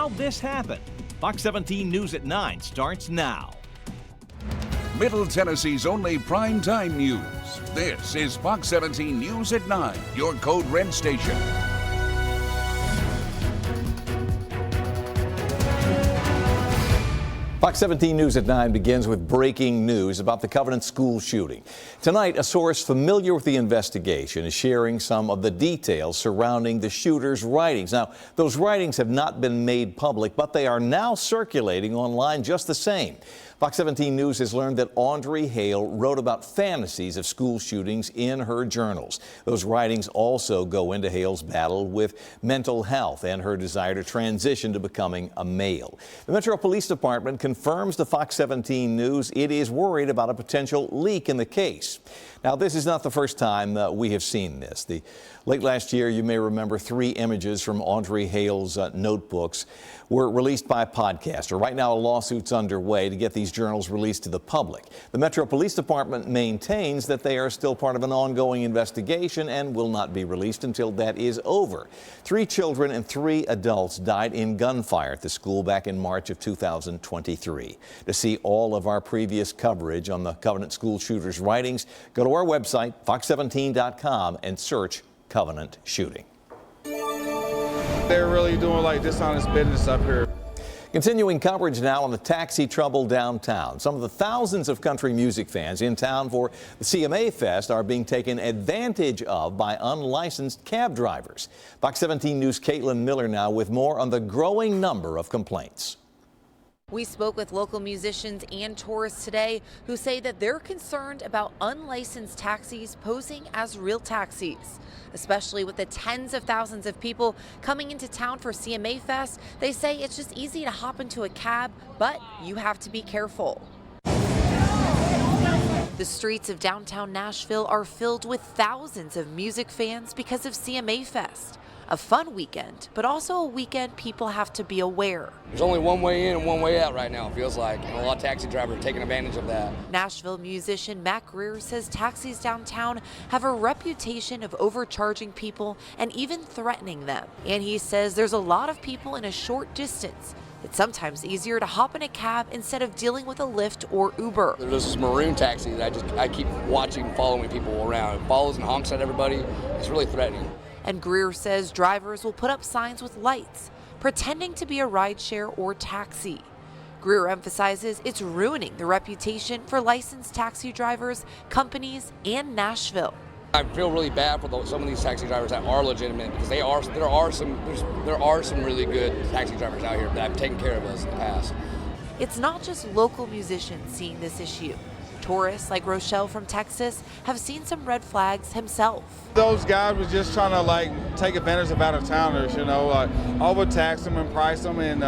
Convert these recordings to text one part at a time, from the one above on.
How'd this happen? Fox 17 News at 9 starts now. Middle Tennessee's only primetime news. This is Fox 17 News at 9, your Code Red station. Fox 17 News at 9 begins with breaking news about the Covenant school shooting. Tonight, a source familiar with the investigation is sharing some of the details surrounding the shooter's writings. Now, those writings have not been made public, but they are now circulating online just the same. Fox 17 News has learned that Audrey Hale wrote about fantasies of school shootings in her journals. Those writings also go into Hale's battle with mental health and her desire to transition to becoming a male. The Metro Police Department confirms to Fox 17 News it is worried about a potential leak in the case. Now, this is not the first time we have seen this. Late last year, you may remember 3 images from Audrey Hale's notebooks were released by a podcaster. Right now, a lawsuit's underway to get these journals released to the public. The Metro Police Department maintains that they are still part of an ongoing investigation and will not be released until that is over. 3 children and 3 adults died in gunfire at the school back in March of 2023. To see all of our previous coverage on the Covenant school shooter's writings, go to our website, fox17.com, and search Covenant shooting. They're really doing like dishonest business up here. Continuing coverage now on the taxi trouble downtown. Some of the thousands of country music fans in town for the CMA Fest are being taken advantage of by unlicensed cab drivers. Fox 17 News' Caitlin Miller now with more on the growing number of complaints. We spoke with local musicians and tourists today who say that they're concerned about unlicensed taxis posing as real taxis. Especially with the tens of thousands of people coming into town for CMA Fest, they say it's just easy to hop into a cab, but you have to be careful. The streets of downtown Nashville are filled with thousands of music fans because of CMA Fest. A fun weekend, but also a weekend people have to be aware. There's only one way in and one way out right now, it feels like, and a lot of taxi drivers are taking advantage of that. Nashville musician Matt Greer says taxis downtown have a reputation of overcharging people and even threatening them. And he says there's a lot of people in a short distance. It's sometimes easier to hop in a cab instead of dealing with a Lyft or Uber. There's this maroon taxi that I keep watching, following people around. It follows and honks at everybody. It's really threatening. And Greer says drivers will put up signs with lights, pretending to be a rideshare or taxi. Greer emphasizes it's ruining the reputation for licensed taxi drivers, companies, and Nashville. I feel really bad for some of these taxi drivers that are legitimate because there are some really good taxi drivers out here that have taken care of us in the past. It's not just local musicians seeing this issue. Tourists like Rochelle from Texas have seen some red flags himself. Those guys was just trying to take advantage of out-of-towners, overtax them and price them and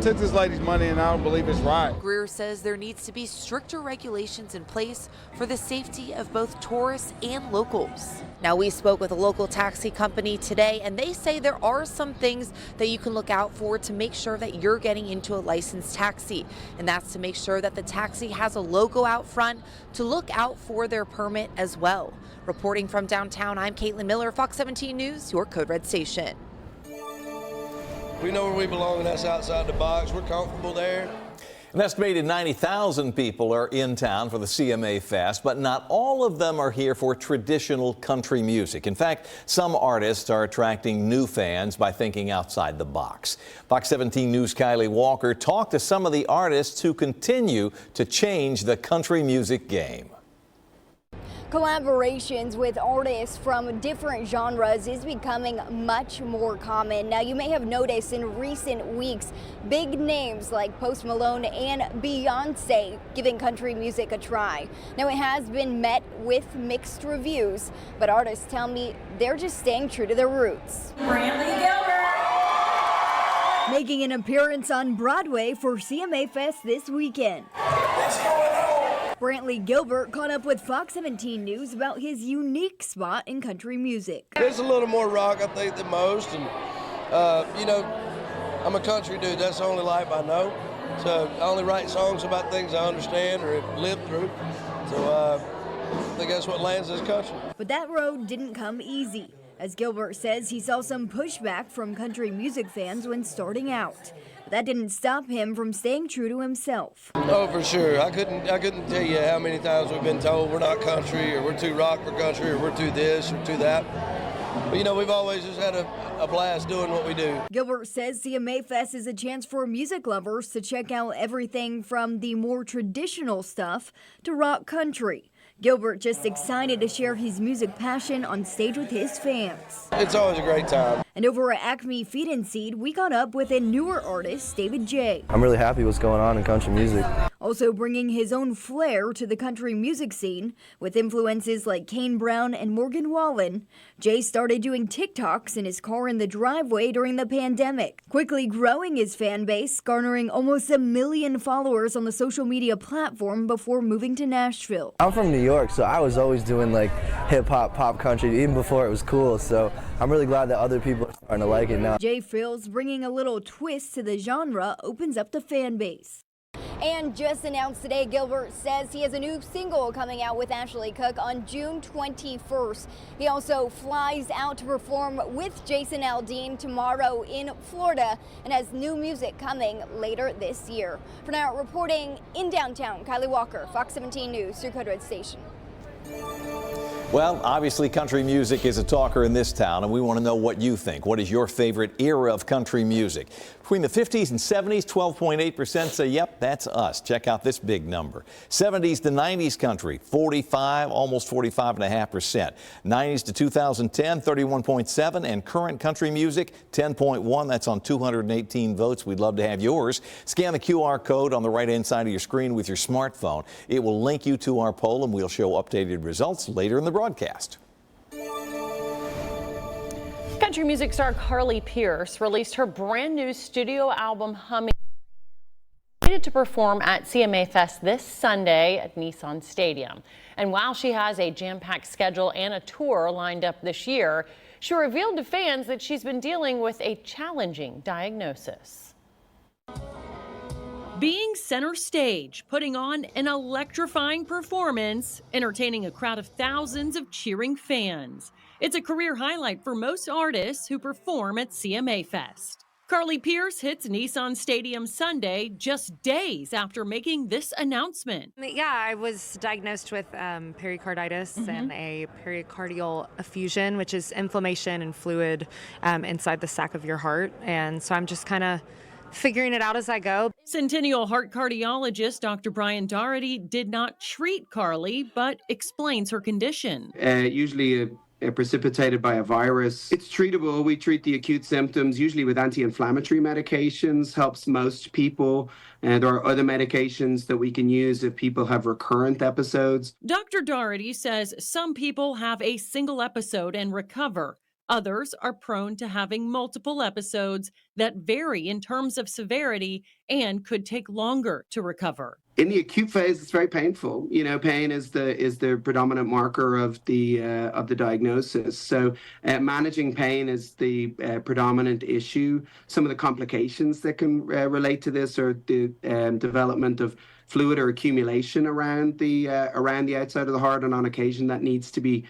took this lady's money, and I don't believe it's right. Greer says there needs to be stricter regulations in place for the safety of both tourists and locals. Now, we spoke with a local taxi company today, and they say there are some things that you can look out for to make sure that you're getting into a licensed taxi. And that's to make sure that the taxi has a logo out front, to look out for their permit as well. Reporting from downtown, I'm Caitlin Miller, Fox 17 News, your Code Red station. We know where we belong, and that's outside the box. We're comfortable there. An estimated 90,000 people are in town for the CMA Fest, but not all of them are here for traditional country music. In fact, some artists are attracting new fans by thinking outside the box. Fox 17 News' Kylie Walker talked to some of the artists who continue to change the country music game. Collaborations with artists from different genres is becoming much more common. Now, you may have noticed in recent weeks, big names like Post Malone and Beyonce giving country music a try. Now, it has been met with mixed reviews, but artists tell me they're just staying true to their roots. Brantley Gilbert making an appearance on Broadway for CMA Fest this weekend. Brantley Gilbert caught up with Fox 17 News about his unique spot in country music. There's a little more rock, I think, than most, and I'm a country dude. That's the only life I know. So I only write songs about things I understand or have lived through. So I think that's what lands this country. But that road didn't come easy. As Gilbert says, he saw some pushback from country music fans when starting out. But that didn't stop him from staying true to himself. Oh, for sure. I couldn't tell you how many times we've been told we're not country, or we're too rock for country, or we're too this or too that. But, you know, we've always just had a blast doing what we do. Gilbert says CMA Fest is a chance for music lovers to check out everything from the more traditional stuff to rock country. Gilbert just excited to share his music passion on stage with his fans. It's always a great time. And over at Acme Feed and Seed, we caught up with a newer artist, David J. I'm really happy what's going on in country music. Also bringing his own flair to the country music scene with influences like Kane Brown and Morgan Wallen. Jay started doing TikToks in his car in the driveway during the pandemic, quickly growing his fan base, garnering almost 1 million followers on the social media platform before moving to Nashville. I'm from New York, so I was always doing like hip hop, pop country, even before it was cool. So I'm really glad that other people are starting to like it now. Jay feels bringing a little twist to the genre opens up the fan base. And just announced today, Gilbert says he has a new single coming out with Ashley Cook on June 21st. He also flies out to perform with Jason Aldean tomorrow in Florida and has new music coming later this year. For now, reporting in downtown, Kylie Walker, Fox 17 News, your Code Red Station. Well, obviously country music is a talker in this town, and we want to know what you think. What is your favorite era of country music? Between the 50s and 70s, 12.8% say, yep, that's us. Check out this big number. 70s to 90s country, 45, almost 45.5%. 90s to 2010, 31.7%. And current country music, 10.1%. That's on 218 votes. We'd love to have yours. Scan the QR code on the right-hand side of your screen with your smartphone. It will link you to our poll, and we'll show updated results later in the broadcast. Country music star Carly Pearce released her brand new studio album, Humming, to perform at CMA Fest this Sunday at Nissan Stadium. And while she has a jam-packed schedule and a tour lined up this year, she revealed to fans that she's been dealing with a challenging diagnosis. Being center stage, putting on an electrifying performance, entertaining a crowd of thousands of cheering fans. It's a career highlight for most artists who perform at CMA Fest. Carly Pearce hits Nissan Stadium Sunday, just days after making this announcement. Yeah, I was diagnosed with pericarditis and a pericardial effusion, which is inflammation and fluid inside the sac of your heart. And so I'm just kind of figuring it out as I go. Centennial heart cardiologist Dr. Brian Doherty did not treat Carly, but explains her condition. Usually precipitated by a virus. It's treatable. We treat the acute symptoms usually with anti-inflammatory medications, helps most people. And there are other medications that we can use if people have recurrent episodes. Dr. Doherty says some people have a single episode and recover. Others are prone to having multiple episodes that vary in terms of severity and could take longer to recover. In the acute phase, it's very painful. You know, pain is the predominant marker of the diagnosis. So managing pain is the predominant issue. Some of the complications that can relate to this are the development of fluid or accumulation around the outside of the heart, and on occasion that needs to be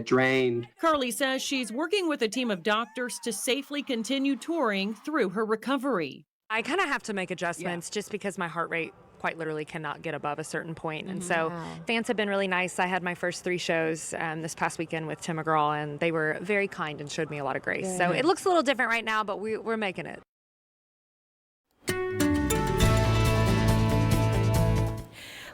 drained. Carly says she's working with a team of doctors to safely continue touring through her recovery. I kind of have to make adjustments just because my heart rate quite literally cannot get above a certain point. And so fans have been really nice. I had my first 3 shows this past weekend with Tim McGraw, and they were very kind and showed me a lot of grace. So it looks a little different right now, but we're making it.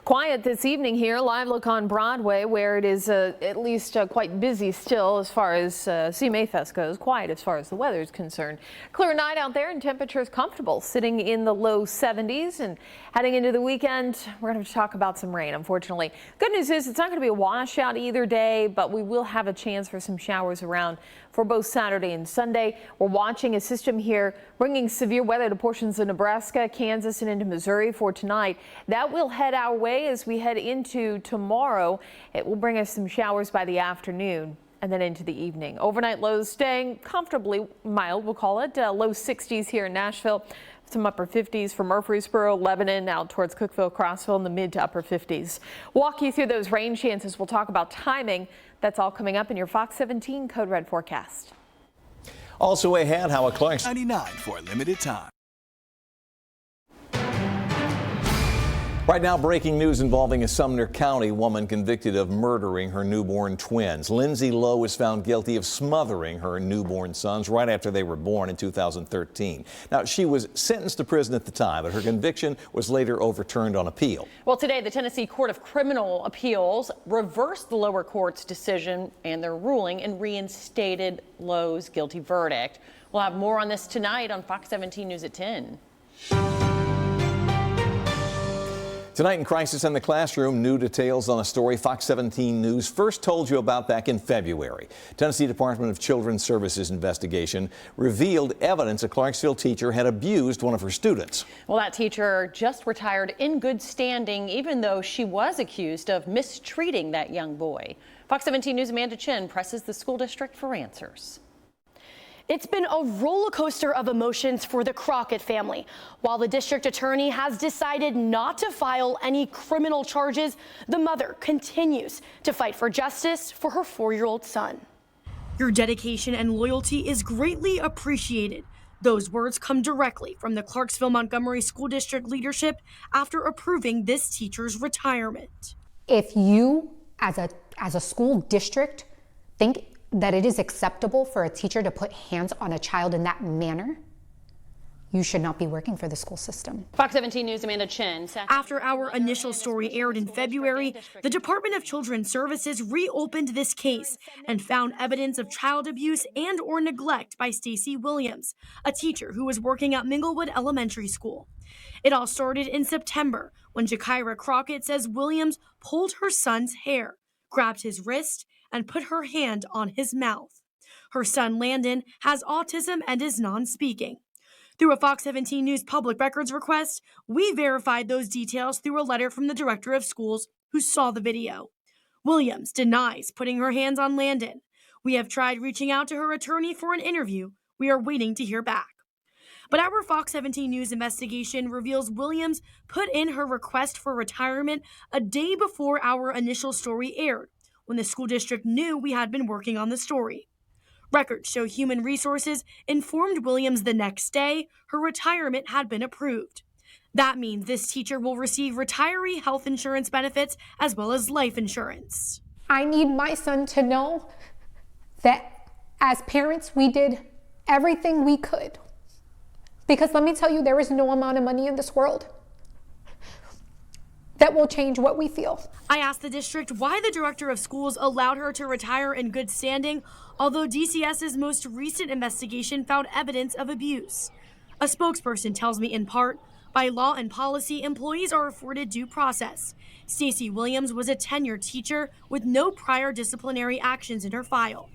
Quiet this evening here, live look on Broadway, where it is at least quite busy still as far as CMA Fest goes. Quiet as far as the weather is concerned. Clear night out there and temperatures comfortable, sitting in the low 70s. And heading into the weekend, we're going to talk about some rain, unfortunately. Good news is it's not going to be a washout either day, but we will have a chance for some showers around for both Saturday and Sunday. We're watching a system here bringing severe weather to portions of Nebraska, Kansas, and into Missouri for tonight. That will head our way as we head into tomorrow. It will bring us some showers by the afternoon and then into the evening. Overnight lows staying comfortably mild, we'll call it. Low 60s here in Nashville. Some upper 50s for Murfreesboro, Lebanon, out towards Cookeville, Clarksville in the mid to upper 50s. Walk you through those rain chances. We'll talk about timing. That's all coming up in your Fox 17 Code Red forecast. Also ahead, how a Clarksville 99 for a limited time. Right now, breaking news involving a Sumner County woman convicted of murdering her newborn twins. Lindsay Lowe was found guilty of smothering her newborn sons right after they were born in 2013. Now, she was sentenced to prison at the time, but her conviction was later overturned on appeal. Well, today, the Tennessee Court of Criminal Appeals reversed the lower court's decision and their ruling and reinstated Lowe's guilty verdict. We'll have more on this tonight on Fox 17 News at 10. Tonight in Crisis in the Classroom, new details on a story Fox 17 News first told you about back in February. Tennessee Department of Children's Services investigation revealed evidence a Clarksville teacher had abused one of her students. Well, that teacher just retired in good standing, even though she was accused of mistreating that young boy. Fox 17 News' Amanda Chen presses the school district for answers. It's been a roller coaster of emotions for the Crockett family. While the district attorney has decided not to file any criminal charges, the mother continues to fight for justice for her 4-year-old son. Your dedication and loyalty is greatly appreciated. Those words come directly from the Clarksville-Montgomery School District leadership after approving this teacher's retirement. If you, as a school district, think that it is acceptable for a teacher to put hands on a child in that manner, you should not be working for the school system. Fox 17 News' Amanda Chen. After our initial story aired in February, the Department of Children's Services reopened this case and found evidence of child abuse and or neglect by Stacy Williams, a teacher who was working at Minglewood Elementary School. It all started in September when Jakira Crockett says Williams pulled her son's hair, grabbed his wrist, and put her hand on his mouth. Her son Landon has autism and is non-speaking. Through a Fox 17 News public records request, we verified those details through a letter from the director of schools who saw the video. Williams denies putting her hands on Landon. We have tried reaching out to her attorney for an interview. We are waiting to hear back. But our Fox 17 News investigation reveals Williams put in her request for retirement a day before our initial story aired, when the school district knew we had been working on the story. Records show Human Resources informed Williams the next day her retirement had been approved. That means this teacher will receive retiree health insurance benefits as well as life insurance. I need my son to know that as parents, we did everything we could. Because let me tell you, there is no amount of money in this world that will change what we feel. I asked the district why the director of schools allowed her to retire in good standing, although DCS's most recent investigation found evidence of abuse. A spokesperson tells me in part, by law and policy, employees are afforded due process. Stacy Williams was a tenured teacher with no prior disciplinary actions in her file.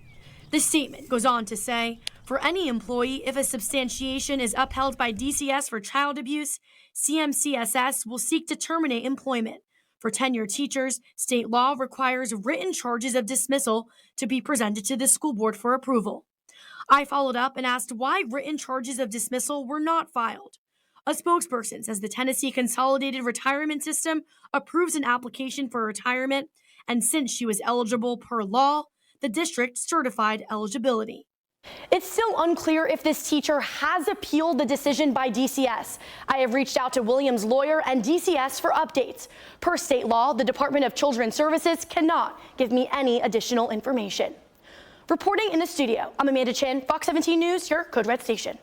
The statement goes on to say, for any employee, if a substantiation is upheld by DCS for child abuse, CMCSS will seek to terminate employment. For tenured teachers, state law requires written charges of dismissal to be presented to the school board for approval. I followed up and asked why written charges of dismissal were not filed. A spokesperson says the Tennessee Consolidated Retirement System approves an application for retirement, and since she was eligible per law, the district certified eligibility. It's still unclear if this teacher has appealed the decision by DCS. I have reached out to Williams' lawyer and DCS for updates. Per state law, the Department of Children's Services cannot give me any additional information. Reporting in the studio, I'm Amanda Chen, Fox 17 News, your Code Red station.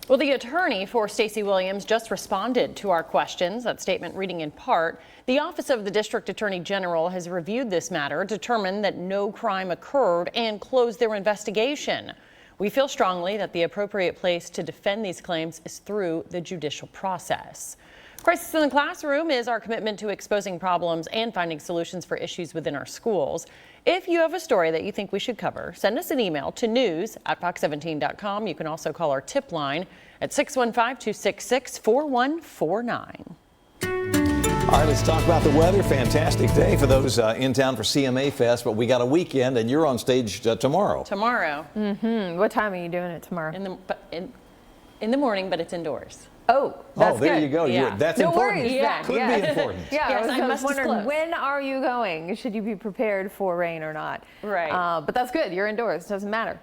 Well, the attorney for Stacy Williams just responded to our questions. That statement reading in part, the Office of the District Attorney General has reviewed this matter, determined that no crime occurred, and closed their investigation. We feel strongly that the appropriate place to defend these claims is through the judicial process. Crisis in the Classroom is our commitment to exposing problems and finding solutions for issues within our schools. If you have a story that you think we should cover, send us an email to news@fox17.com. You can also call our tip line at 615-266-4149. All right, let's talk about the weather. Fantastic day for those in town for CMA Fest, but we got a weekend and you're on stage tomorrow. Tomorrow. What time are you doing it tomorrow? In the morning, but it's indoors. Oh, that's there good. you go. Yeah. That's no important. Worries, yeah. Could be important. Yeah, yes, I was wondering, disclose. when are you going? Should you be prepared for rain or not? Right. But that's good. You're indoors. Doesn't matter.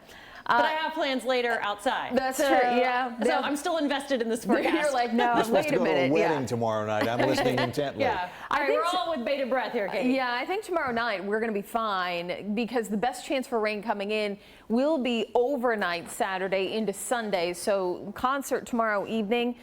But I have plans later outside. That's true, yeah. So I'm still invested in this forecast. You're like, no, You're supposed wait to a go to a minute. wedding tomorrow night. I'm listening intently. Yeah. All right, we're all with bated breath here, Katie. Yeah, I think tomorrow night we're going to be fine because the best chance for rain coming in will be overnight Saturday into Sunday. So concert tomorrow evening.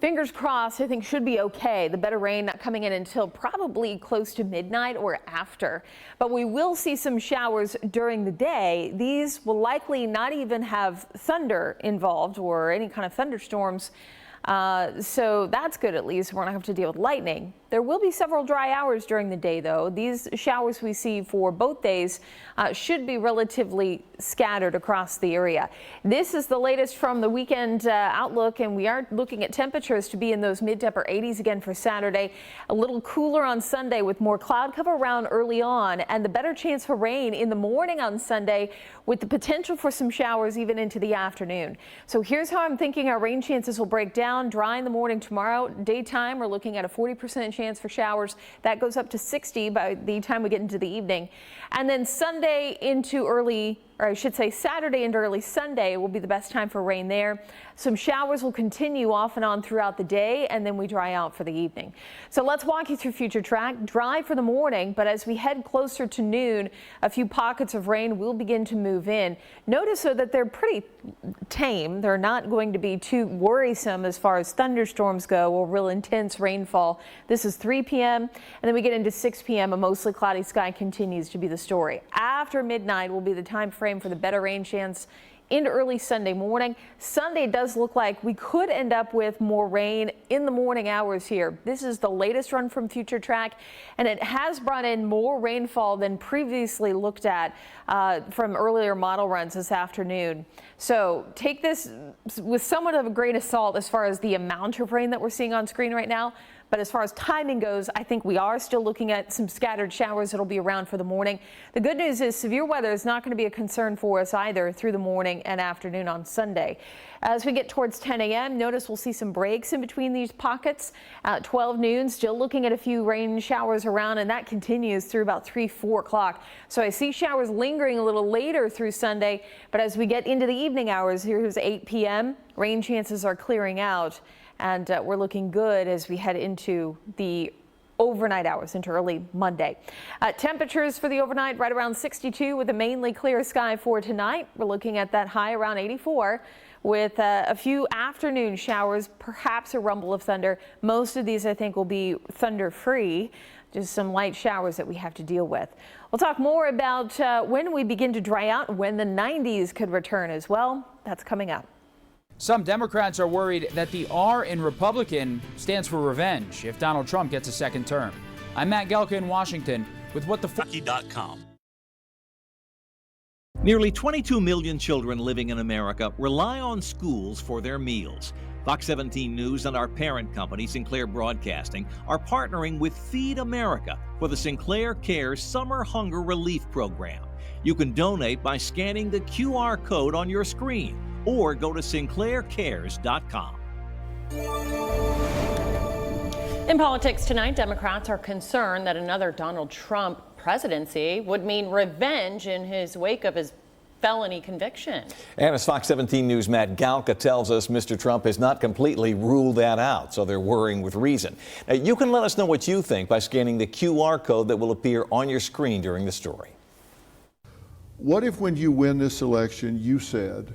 Fingers crossed, I think should be okay. The better rain not coming in until probably close to midnight or after. But we will see some showers during the day. These will likely not even have thunder involved or any kind of thunderstorms. So that's good, at least. We're not going to have to deal with lightning. There will be several dry hours during the day, though. These showers we see for both days should be relatively scattered across the area. This is the latest from the weekend outlook, and we are looking at temperatures to be in those mid to upper 80s again for Saturday. A little cooler on Sunday with more cloud cover around early on, and the better chance for rain in the morning on Sunday with the potential for some showers even into the afternoon. So here's how I'm thinking our rain chances will break down. Dry in the morning tomorrow. Daytime, we're looking at a 40% chance for showers. That goes up to 60 by the time we get into the evening. And then Sunday into early, or I should say Saturday into early Sunday will be the best time for rain there. Some showers will continue off and on throughout the day, and then we dry out for the evening. So let's walk you through future track. Dry for the morning, but as we head closer to noon, a few pockets of rain will begin to move in. Notice though that they're pretty tame. They're not going to be too worrisome as far as thunderstorms go or real intense rainfall. This is 3 p.m. and then we get into 6 p.m. A mostly cloudy sky continues to be the story. After midnight will be the time frame for the better rain chance into early Sunday morning. Sunday does look like we could end up with more rain in the morning hours here. This is the latest run from Future Track, and it has brought in more rainfall than previously looked at from earlier model runs this afternoon. So take this with somewhat of a grain of salt as far as the amount of rain that we're seeing on screen right now. But as far as timing goes, I think we are still looking at some scattered showers that'll be around for the morning. The good news is severe weather is not going to be a concern for us either through the morning and afternoon on Sunday. As we get towards 10 a.m., notice we'll see some breaks in between these pockets. 12 noon, still looking at a few rain showers around, and that continues through about 3-4 o'clock. So I see showers lingering a little later through Sunday, but as we get into the evening hours, here's 8 p.m., rain chances are clearing out. And we're looking good as we head into the overnight hours into early Monday. Temperatures for the overnight right around 62 with a mainly clear sky for tonight. We're looking at that high around 84 with a few afternoon showers, perhaps a rumble of thunder. Most of these I think will be thunder free. Just some light showers that we have to deal with. We'll talk more about when we begin to dry out, when the 90s could return as well. That's coming up. Some Democrats are worried that the R in Republican stands for revenge if Donald Trump gets a second term. I'm Matt Gelka in Washington with WhatTheFuck.com. Nearly 22 million children living in America rely on schools for their meals. Fox 17 News and our parent company, Sinclair Broadcasting, are partnering with Feed America for the Sinclair Cares Summer Hunger Relief Program. You can donate by scanning the QR code on your screen or go to sinclaircares.com. In politics tonight, Democrats are concerned that another Donald Trump presidency would mean revenge in his wake of his felony conviction. And as Fox 17 News' Matt Galka tells us, Mr. Trump has not completely ruled that out, so they're worrying with reason. Now, you can let us know what you think by scanning the QR code that will appear on your screen during the story. What if when you win this election, you said,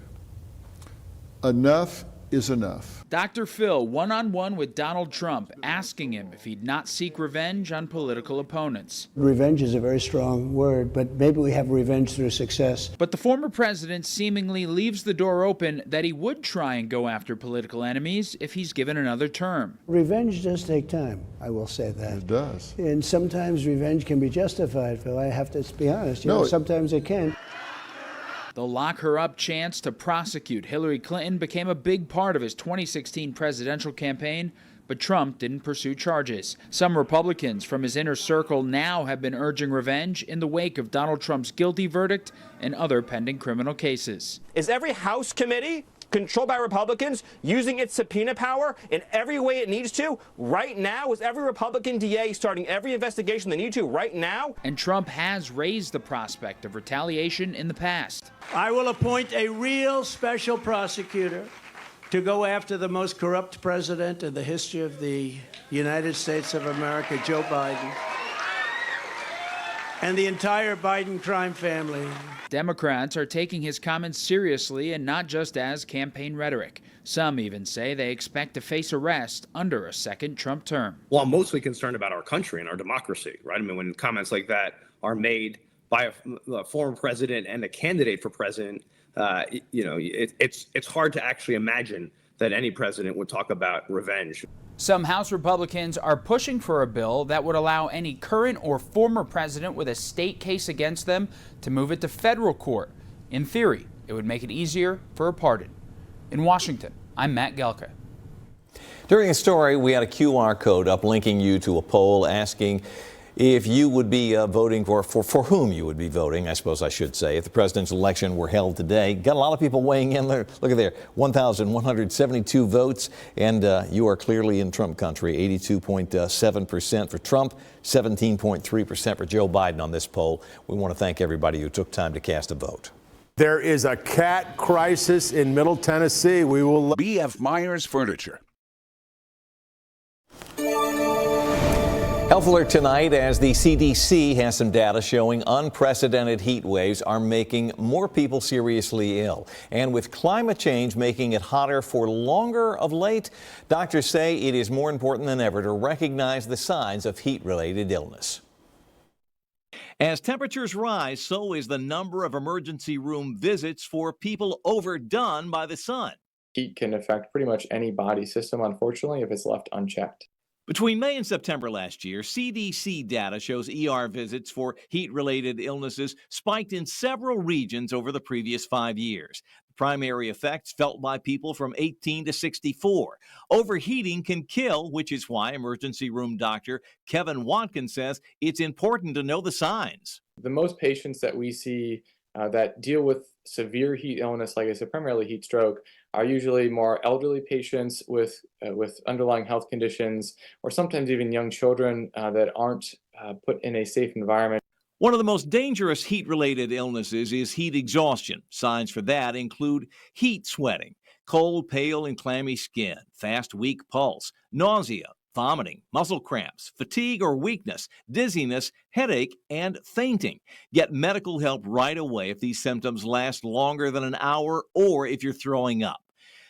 enough is enough? Dr. Phil one-on-one with Donald Trump, asking him if he'd not seek revenge on political opponents. Revenge is a very strong word, but maybe we have revenge through success. But the former president seemingly leaves the door open that he would try and go after political enemies if he's given another term. Revenge does take time, I will say that. It does. And sometimes revenge can be justified, Phil. I have to be honest. Sometimes it can. The lock her up chance to prosecute Hillary Clinton became a big part of his 2016 presidential campaign, but Trump didn't pursue charges. Some Republicans from his inner circle now have been urging revenge in the wake of Donald Trump's guilty verdict and other pending criminal cases. Is every House committee controlled by Republicans, using its subpoena power in every way it needs to right now, with every Republican DA starting every investigation they need to right now. And Trump has raised the prospect of retaliation in the past. I will appoint a real special prosecutor to go after the most corrupt president in the history of the United States of America, Joe Biden, and the entire Biden crime family. Democrats are taking his comments seriously and not just as campaign rhetoric. Some even say they expect to face arrest under a second Trump term. Well, I'm mostly concerned about our country and our democracy, right? I mean, when comments like that are made by a former president and a candidate for president, it's hard to actually imagine that any president would talk about revenge. Some House Republicans are pushing for a bill that would allow any current or former president with a state case against them to move it to federal court. In theory, it would make it easier for a pardon. In Washington, I'm Matt Gelka. During the story, we had a QR code up linking you to a poll asking if you would be voting for whom you would be voting, I suppose I should say, if the presidential election were held today. Got a lot of people weighing in. Look at there, 1,172 votes, and you are clearly in Trump country. 82.7% for Trump, 17.3% for Joe Biden on this poll. We want to thank everybody who took time to cast a vote. There is a cat crisis in Middle Tennessee. We will... B.F. Myers Furniture. Health alert tonight as the CDC has some data showing unprecedented heat waves are making more people seriously ill. And with climate change making it hotter for longer of late, doctors say it is more important than ever to recognize the signs of heat-related illness. As temperatures rise, so is the number of emergency room visits for people overdone by the sun. Heat can affect pretty much any body system, unfortunately, if it's left unchecked. Between May and September last year, CDC data shows ER visits for heat-related illnesses spiked in several regions over the previous 5 years. The primary effects felt by people from 18 to 64. Overheating can kill, which is why emergency room doctor Kevin Watkins says it's important to know the signs. The most patients that we see that deal with severe heat illness, like I said, primarily heat stroke, are usually more elderly patients with underlying health conditions, or sometimes even young children that aren't put in a safe environment. One of the most dangerous heat-related illnesses is heat exhaustion. Signs for that include heat sweating, cold, pale, and clammy skin, fast, weak pulse, nausea, vomiting, muscle cramps, fatigue or weakness, dizziness, headache, and fainting. Get medical help right away if these symptoms last longer than an hour or if you're throwing up.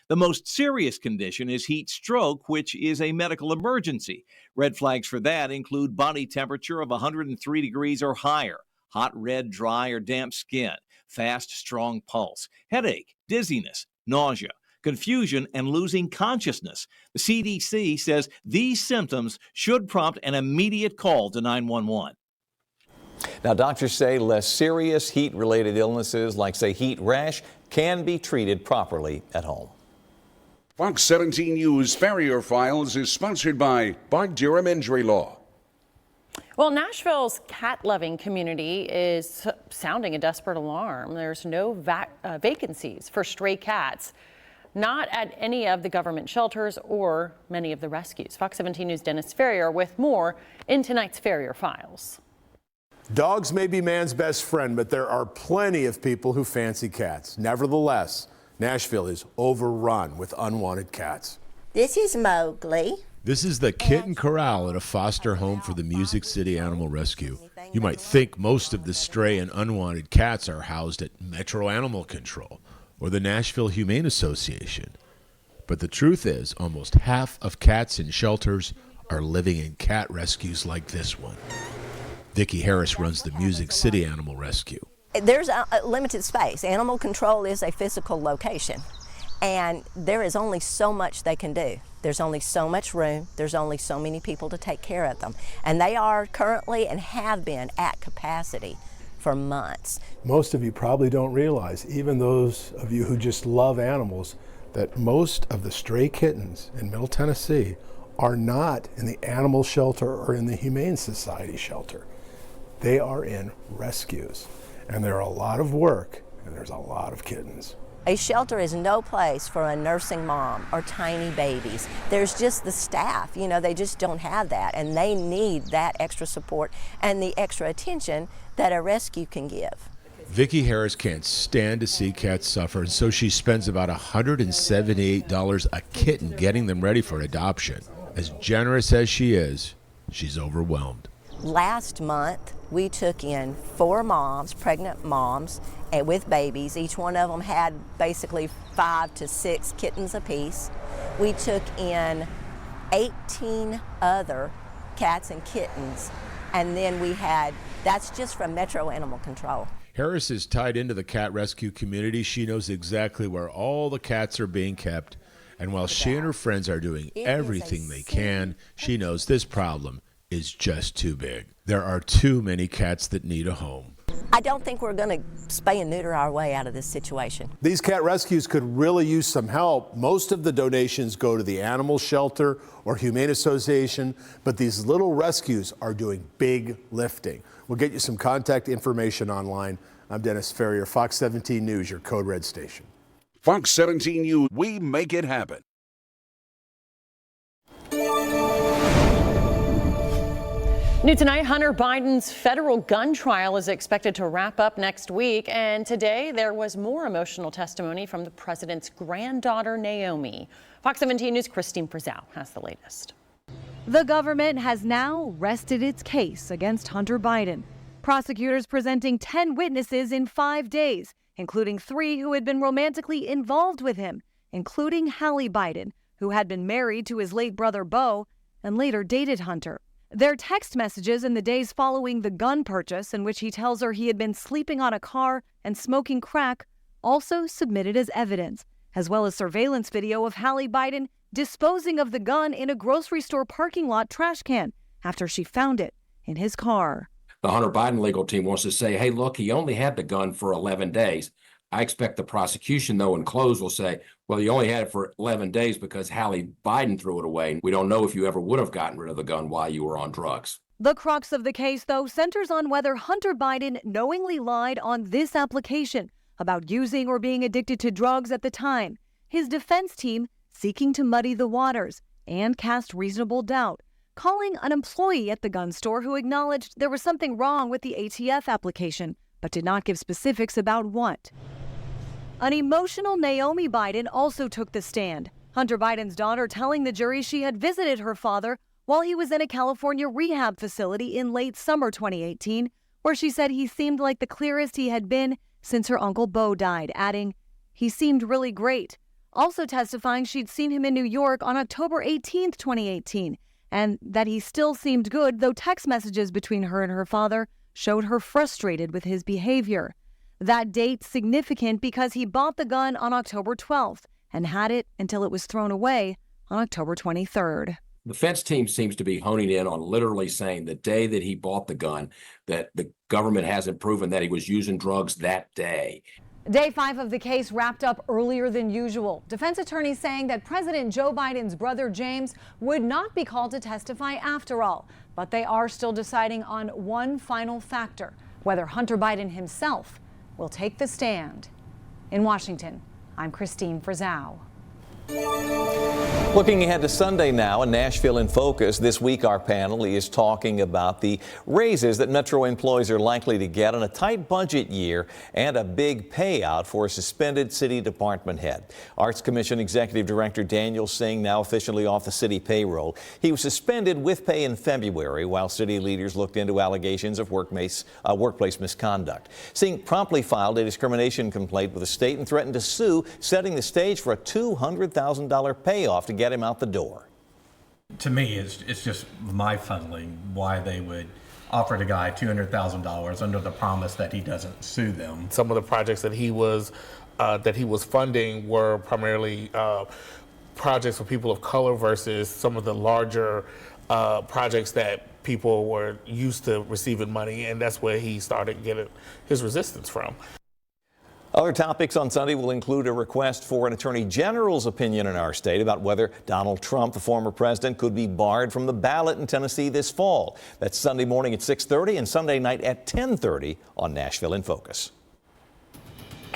The most serious condition is heat stroke, which is a medical emergency. Red flags for that include body temperature of 103 degrees or higher, hot, red, dry, or damp skin, fast, strong pulse, headache, dizziness, nausea, confusion, and losing consciousness. The CDC says these symptoms should prompt an immediate call to 911. Now, doctors say less serious heat-related illnesses like, say, heat rash can be treated properly at home. Fox 17 News Farrier Files is sponsored by Bart Durham Injury Law. Well, Nashville's cat-loving community is sounding a desperate alarm. There's no vacancies for stray cats, not at any of the government shelters or many of the rescues. Fox 17 News' Dennis Farrier with more in tonight's Farrier Files. Dogs may be man's best friend, but there are plenty of people who fancy cats. Nevertheless, Nashville is overrun with unwanted cats. This is Mowgli. This is the kitten corral at a foster home for the Music City Animal Rescue. You might think most of the stray and unwanted cats are housed at Metro Animal Control or the Nashville Humane Association. But the truth is, almost half of cats in shelters are living in cat rescues like this one. Vicki Harris runs the Music City Animal Rescue. There's a limited space. Animal control is a physical location, and there is only so much they can do. There's only so much room. There's only so many people to take care of them. And they are currently and have been at capacity for months. Most of you probably don't realize, even those of you who just love animals, that most of the stray kittens in Middle Tennessee are not in the animal shelter or in the Humane Society shelter. They are in rescues. And they're a lot of work, and there's a lot of kittens. A shelter is no place for a nursing mom or tiny babies. There's just the staff, you know, they just don't have that, and they need that extra support and the extra attention that a rescue can give. Vicki Harris can't stand to see cats suffer, and so she spends about $178 a kitten getting them ready for adoption. As generous as she is, she's overwhelmed. Last month, we took in 4 moms, pregnant moms, with babies. Each one of them had basically 5 to 6 kittens apiece. We took in 18 other cats and kittens, and then that's just from Metro Animal Control. Harris is tied into the cat rescue community. She knows exactly where all the cats are being kept, and while she and her friends are doing everything they can, she knows this problem is just too big. There are too many cats that need a home. I don't think we're going to spay and neuter our way out of this situation. These cat rescues could really use some help. Most of the donations go to the animal shelter or Humane Association, but these little rescues are doing big lifting. We'll get you some contact information online. I'm Dennis Ferrier, Fox 17 News, your Code Red station. Fox 17 News, we make it happen. New tonight, Hunter Biden's federal gun trial is expected to wrap up next week. And today there was more emotional testimony from the president's granddaughter, Naomi. Fox 17 News' Christine Frizzell has the latest. The government has now rested its case against Hunter Biden. Prosecutors presenting 10 witnesses in 5 days, including 3 who had been romantically involved with him, including Hallie Biden, who had been married to his late brother Beau and later dated Hunter. Their text messages in the days following the gun purchase, in which he tells her he had been sleeping on a car and smoking crack, also submitted as evidence, as well as surveillance video of Hallie Biden disposing of the gun in a grocery store parking lot trash can after she found it in his car. The Hunter Biden legal team wants to say, hey, look, he only had the gun for 11 days. I expect the prosecution, though, in close will say, well, you only had it for 11 days because Hallie Biden threw it away. We don't know if you ever would have gotten rid of the gun while you were on drugs. The crux of the case, though, centers on whether Hunter Biden knowingly lied on this application about using or being addicted to drugs at the time. His defense team seeking to muddy the waters and cast reasonable doubt, calling an employee at the gun store who acknowledged there was something wrong with the ATF application, but did not give specifics about what. An emotional Naomi Biden also took the stand. Hunter Biden's daughter telling the jury she had visited her father while he was in a California rehab facility in late summer 2018, where she said he seemed like the clearest he had been since her uncle Beau died, adding, he seemed really great. Also testifying she'd seen him in New York on October 18, 2018, and that he still seemed good, though text messages between her and her father showed her frustrated with his behavior. That date significant because he bought the gun on October 12th and had it until it was thrown away on October 23rd. The defense team seems to be honing in on literally saying the day that he bought the gun, that the government hasn't proven that he was using drugs that day. Day 5 of the case wrapped up earlier than usual. Defense attorneys saying that President Joe Biden's brother James would not be called to testify after all, but they are still deciding on one final factor, whether Hunter Biden himself will take the stand. In Washington, I'm Christine Frizzell. Looking ahead to Sunday now, in Nashville in Focus, this week our panel is talking about the raises that Metro employees are likely to get on a tight budget year and a big payout for a suspended city department head. Arts Commission Executive Director Daniel Singh now officially off the city payroll. He was suspended with pay in February while city leaders looked into allegations of workplace misconduct. Singh promptly filed a discrimination complaint with the state and threatened to sue, setting the stage for a $200,000 payoff to get him out the door. To me, it's just mind-fuddling why they would offer the guy $200,000 under the promise that he doesn't sue them. Some of the projects that he was funding were primarily projects for people of color versus some of the larger projects that people were used to receiving money, and that's where he started getting his resistance from. Other topics on Sunday will include a request for an attorney general's opinion in our state about whether Donald Trump, the former president, could be barred from the ballot in Tennessee this fall. That's Sunday morning at 6:30 and Sunday night at 10:30 on Nashville in Focus.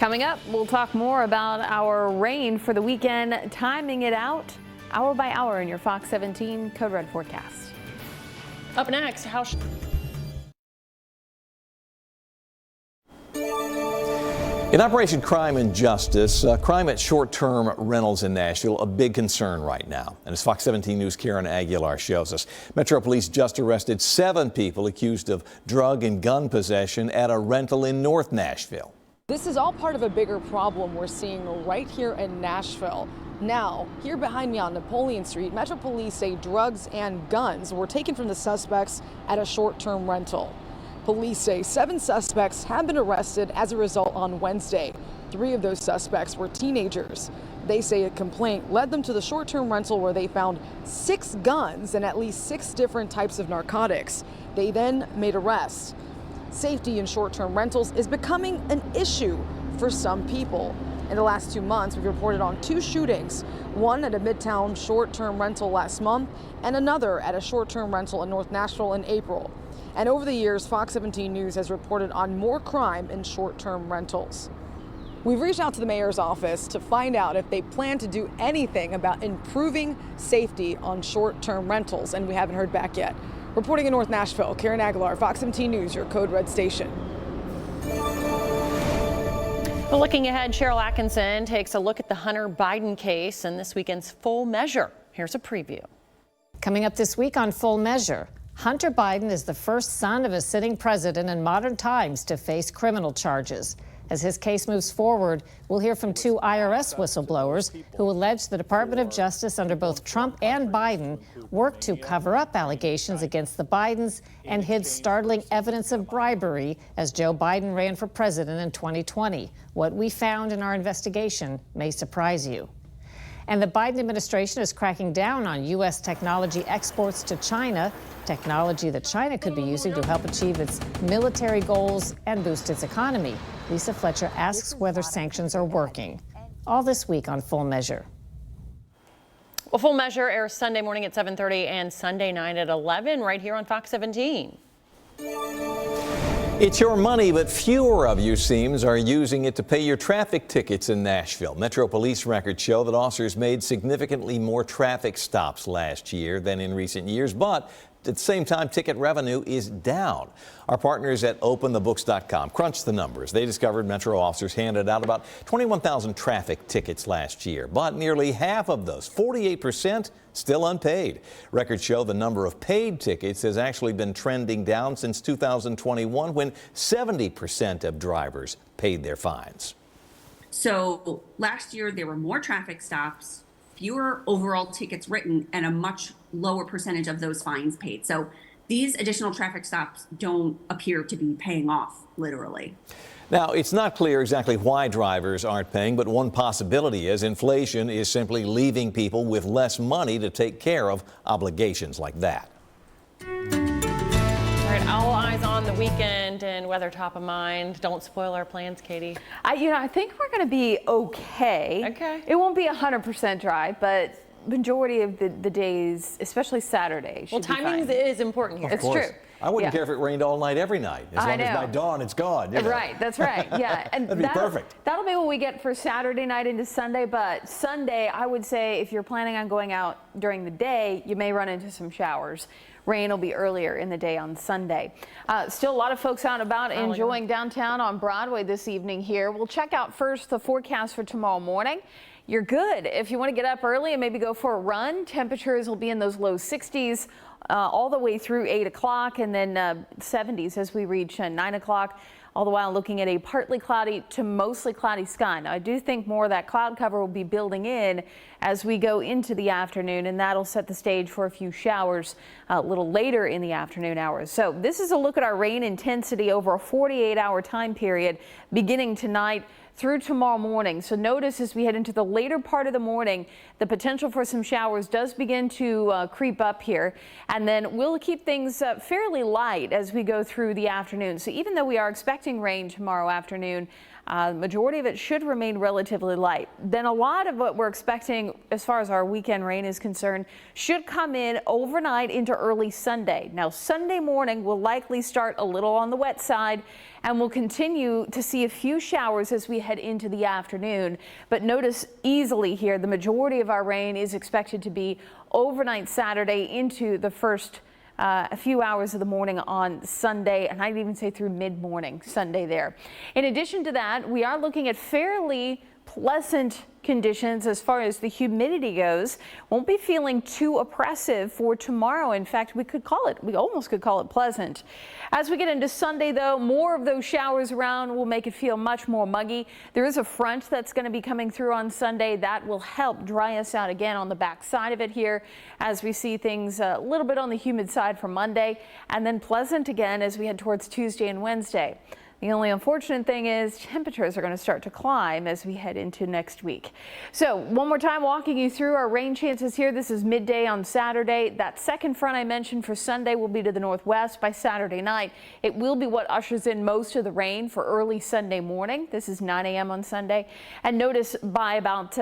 Coming up, we'll talk more about our rain for the weekend, timing it out hour by hour in your Fox 17 Code Red forecast. Up next, how In Operation Crime and Justice, crime at short-term rentals in Nashville, a big concern right now. And as Fox 17 News' Karen Aguilar shows us, Metro Police just arrested 7 people accused of drug and gun possession at a rental in North Nashville. This is all part of a bigger problem we're seeing right here in Nashville. Now, here behind me on Napoleon Street, Metro Police say drugs and guns were taken from the suspects at a short-term rental. Police say 7 suspects have been arrested as a result on Wednesday. 3 of those suspects were teenagers. They say a complaint led them to the short-term rental where they found 6 guns and at least 6 different types of narcotics. They then made arrests. Safety in short-term rentals is becoming an issue for some people. In the last 2 months, we've reported on 2 shootings, one at a Midtown short-term rental last month and another at a short-term rental in North Nashville in April. And over the years, Fox 17 News has reported on more crime in short-term rentals. We've reached out to the mayor's office to find out if they plan to do anything about improving safety on short-term rentals, and we haven't heard back yet. Reporting in North Nashville, Karen Aguilar, Fox 17 News, your Code Red station. Well, looking ahead, Cheryl Atkinson takes a look at the Hunter Biden case and this weekend's Full Measure. Here's a preview. Coming up this week on Full Measure, Hunter Biden is the first son of a sitting president in modern times to face criminal charges. As his case moves forward, we'll hear from 2 IRS whistleblowers who allege the Department of Justice under both Trump and Biden worked to cover up allegations against the Bidens and hid startling evidence of bribery as Joe Biden ran for president in 2020. What we found in our investigation may surprise you. And the Biden administration is cracking down on U.S. technology exports to China, technology that China could be using to help achieve its military goals and boost its economy. Lisa Fletcher asks whether sanctions are working. All this week on Full Measure. Well, Full Measure airs Sunday morning at 7:30 and Sunday night at 11 right here on Fox 17. It's your money, but fewer of you, seems, are using it to pay your traffic tickets in Nashville. Metro Police records show that officers made significantly more traffic stops last year than in recent years, but at the same time, ticket revenue is down. Our partners at OpenTheBooks.com crunched the numbers. They discovered Metro officers handed out about 21,000 traffic tickets last year, but nearly half of those, 48%, still unpaid. Records show the number of paid tickets has actually been trending down since 2021, when 70% of drivers paid their fines. So last year, there were more traffic stops, fewer overall tickets written, and a much lower percentage of those fines paid. So these additional traffic stops don't appear to be paying off, literally. Now, it's not clear exactly why drivers aren't paying, but one possibility is inflation is simply leaving people with less money to take care of obligations like that. All right, all eyes on the weekend and weather top of mind. Don't spoil our plans, Katie. I think we're going to be okay. Okay. It won't be 100% dry, but majority of the days, especially Saturday, should Well, be timing fine. is important here. It's true. I wouldn't care if it rained all night every night, as long as by dawn it's gone. You know. Right, that's right. Yeah, and that'd be perfect. That'll be what we get for Saturday night into Sunday. But Sunday, I would say if you're planning on going out during the day, you may run into some showers. Rain will be earlier in the day on Sunday. Still a lot of folks out and about enjoying downtown on Broadway this evening here. We'll check out first the forecast for tomorrow morning. You're good if you want to get up early and maybe go for a run. Temperatures will be in those low 60s all the way through 8 o'clock, and then 70s as we reach 9 o'clock. All the while looking at a partly cloudy to mostly cloudy sky. Now, I do think more of that cloud cover will be building in as we go into the afternoon, and that'll set the stage for a few showers a little later in the afternoon hours. So this is a look at our rain intensity over a 48-hour time period beginning tonight through tomorrow morning. So notice as we head into the later part of the morning, the potential for some showers does begin to creep up here. And then we'll keep things fairly light as we go through the afternoon. So even though we are expecting rain tomorrow afternoon, Majority of it should remain relatively light. Then a lot of what we're expecting as far as our weekend rain is concerned should come in overnight into early Sunday. Now Sunday morning will likely start a little on the wet side, and we'll continue to see a few showers as we head into the afternoon. But notice easily here, the majority of our rain is expected to be overnight Saturday into the first a few hours of the morning on Sunday, and I'd even say through mid-morning Sunday there. In addition to that, we are looking at fairly pleasant conditions as far as the humidity goes. Won't be feeling too oppressive for tomorrow. In fact, we almost could call it pleasant. As we get into Sunday, though, more of those showers around will make it feel much more muggy. There is a front that's going to be coming through on Sunday that will help dry us out again on the back side of it here as we see things a little bit on the humid side for Monday, and then pleasant again as we head towards Tuesday and Wednesday. The only unfortunate thing is temperatures are going to start to climb as we head into next week. So one more time, walking you through our rain chances here. This is midday on Saturday. That second front I mentioned for Sunday will be to the northwest by Saturday night. It will be what ushers in most of the rain for early Sunday morning. This is 9 a.m. on Sunday. And notice by about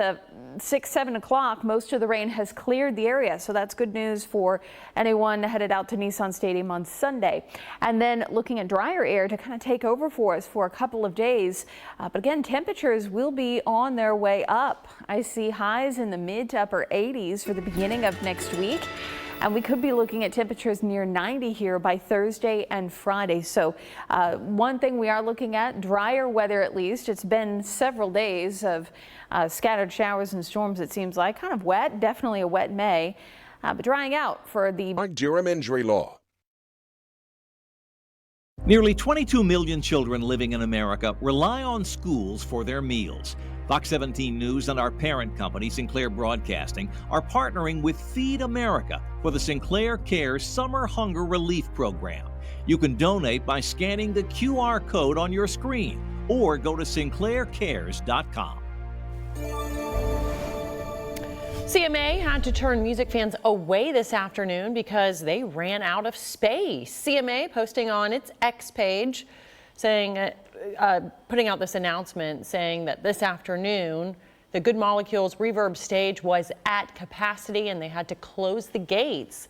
6, 7 o'clock, most of the rain has cleared the area. So that's good news for anyone headed out to Nissan Stadium on Sunday. And then looking at drier air to kind of take over for us for a couple of days. But again, temperatures will be on their way up. I see highs in the mid to upper 80s for the beginning of next week. And we could be looking at temperatures near 90 here by Thursday and Friday. So one thing we are looking at, drier weather at least. It's been several days of scattered showers and storms, it seems like. Kind of wet, definitely a wet May, but drying out for the Durham Injury Law. Nearly 22 million children living in America rely on schools for their meals. Fox 17 News and our parent company, Sinclair Broadcasting, are partnering with Feed America for the Sinclair Cares Summer Hunger Relief Program. You can donate by scanning the QR code on your screen or go to sinclaircares.com. CMA had to turn music fans away this afternoon because they ran out of space. CMA posting on its X page saying, putting out this announcement saying that this afternoon the Good Molecules Reverb stage was at capacity and they had to close the gates.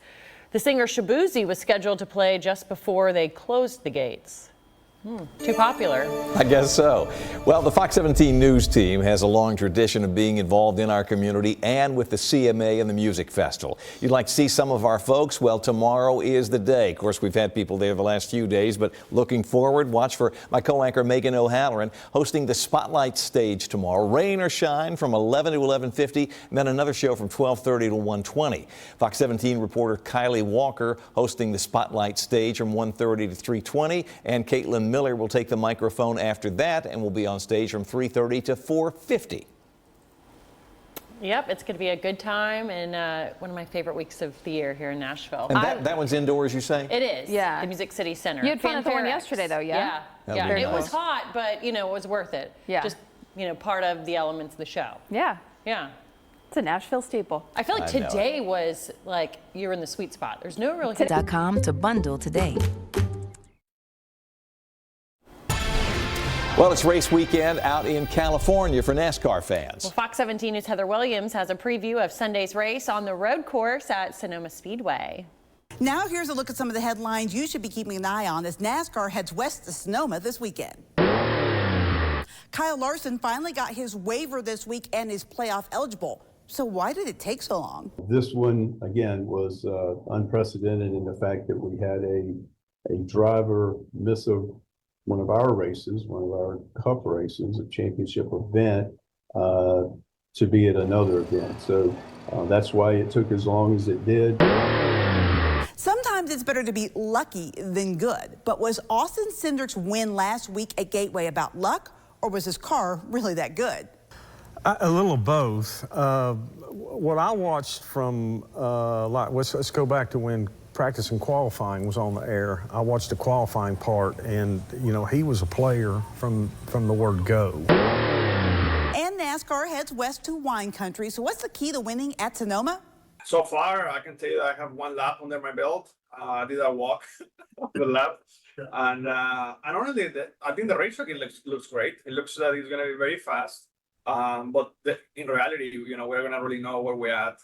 The singer Shabuzi was scheduled to play just before they closed the gates. Too popular. I guess so. Well, the Fox 17 News team has a long tradition of being involved in our community and with the CMA and the Music Festival. You'd like to see some of our folks? Well, tomorrow is the day. Of course, we've had people there the last few days, but looking forward, watch for my co-anchor Megan O'Halloran hosting the Spotlight stage tomorrow. Rain or shine from 11 to 11:50, and then another show from 12:30 to 1:20. Fox 17 reporter Kylie Walker hosting the Spotlight stage from 1:30 to 3:20, and Caitlin Miller will take the microphone after that and will be on stage from 3:30 to 4:50. Yep, it's going to be a good time and one of my favorite weeks of the year here in Nashville. And that one's indoors, you say? It is. Yeah. The Music City Center. You had fun at the one yesterday, though, yeah? Yeah. It was hot, but, you know, it was worth it. Yeah. Just, you know, part of the elements of the show. Yeah. Yeah. It's a Nashville staple. I feel like today was like you're in the sweet spot. There's no real... .com to bundle today. Well, it's race weekend out in California for NASCAR fans. Well, Fox 17 News' Heather Williams has a preview of Sunday's race on the road course at Sonoma Speedway. Now here's a look at some of the headlines you should be keeping an eye on as NASCAR heads west to Sonoma this weekend. Kyle Larson finally got his waiver this week and is playoff eligible. So why did it take so long? This one, again, was unprecedented in the fact that we had a driver miss one of our races, one of our cup races, a championship event, to be at another event. So that's why it took as long as it did. Sometimes it's better to be lucky than good. But was Austin Cindric's win last week at Gateway about luck, or was his car really that good? A little of both. What I watched from, let's go back to when practice and qualifying was on the air. I watched the qualifying part, and you know, he was a player from the word go. And NASCAR heads west to wine country. So what's the key to winning at Sonoma? So far, I can tell you that I have one lap under my belt. I did a walk on the lap, and honestly, I think the racetrack looks great. It looks that it's going to be very fast. But in reality, we're going to really know where we're at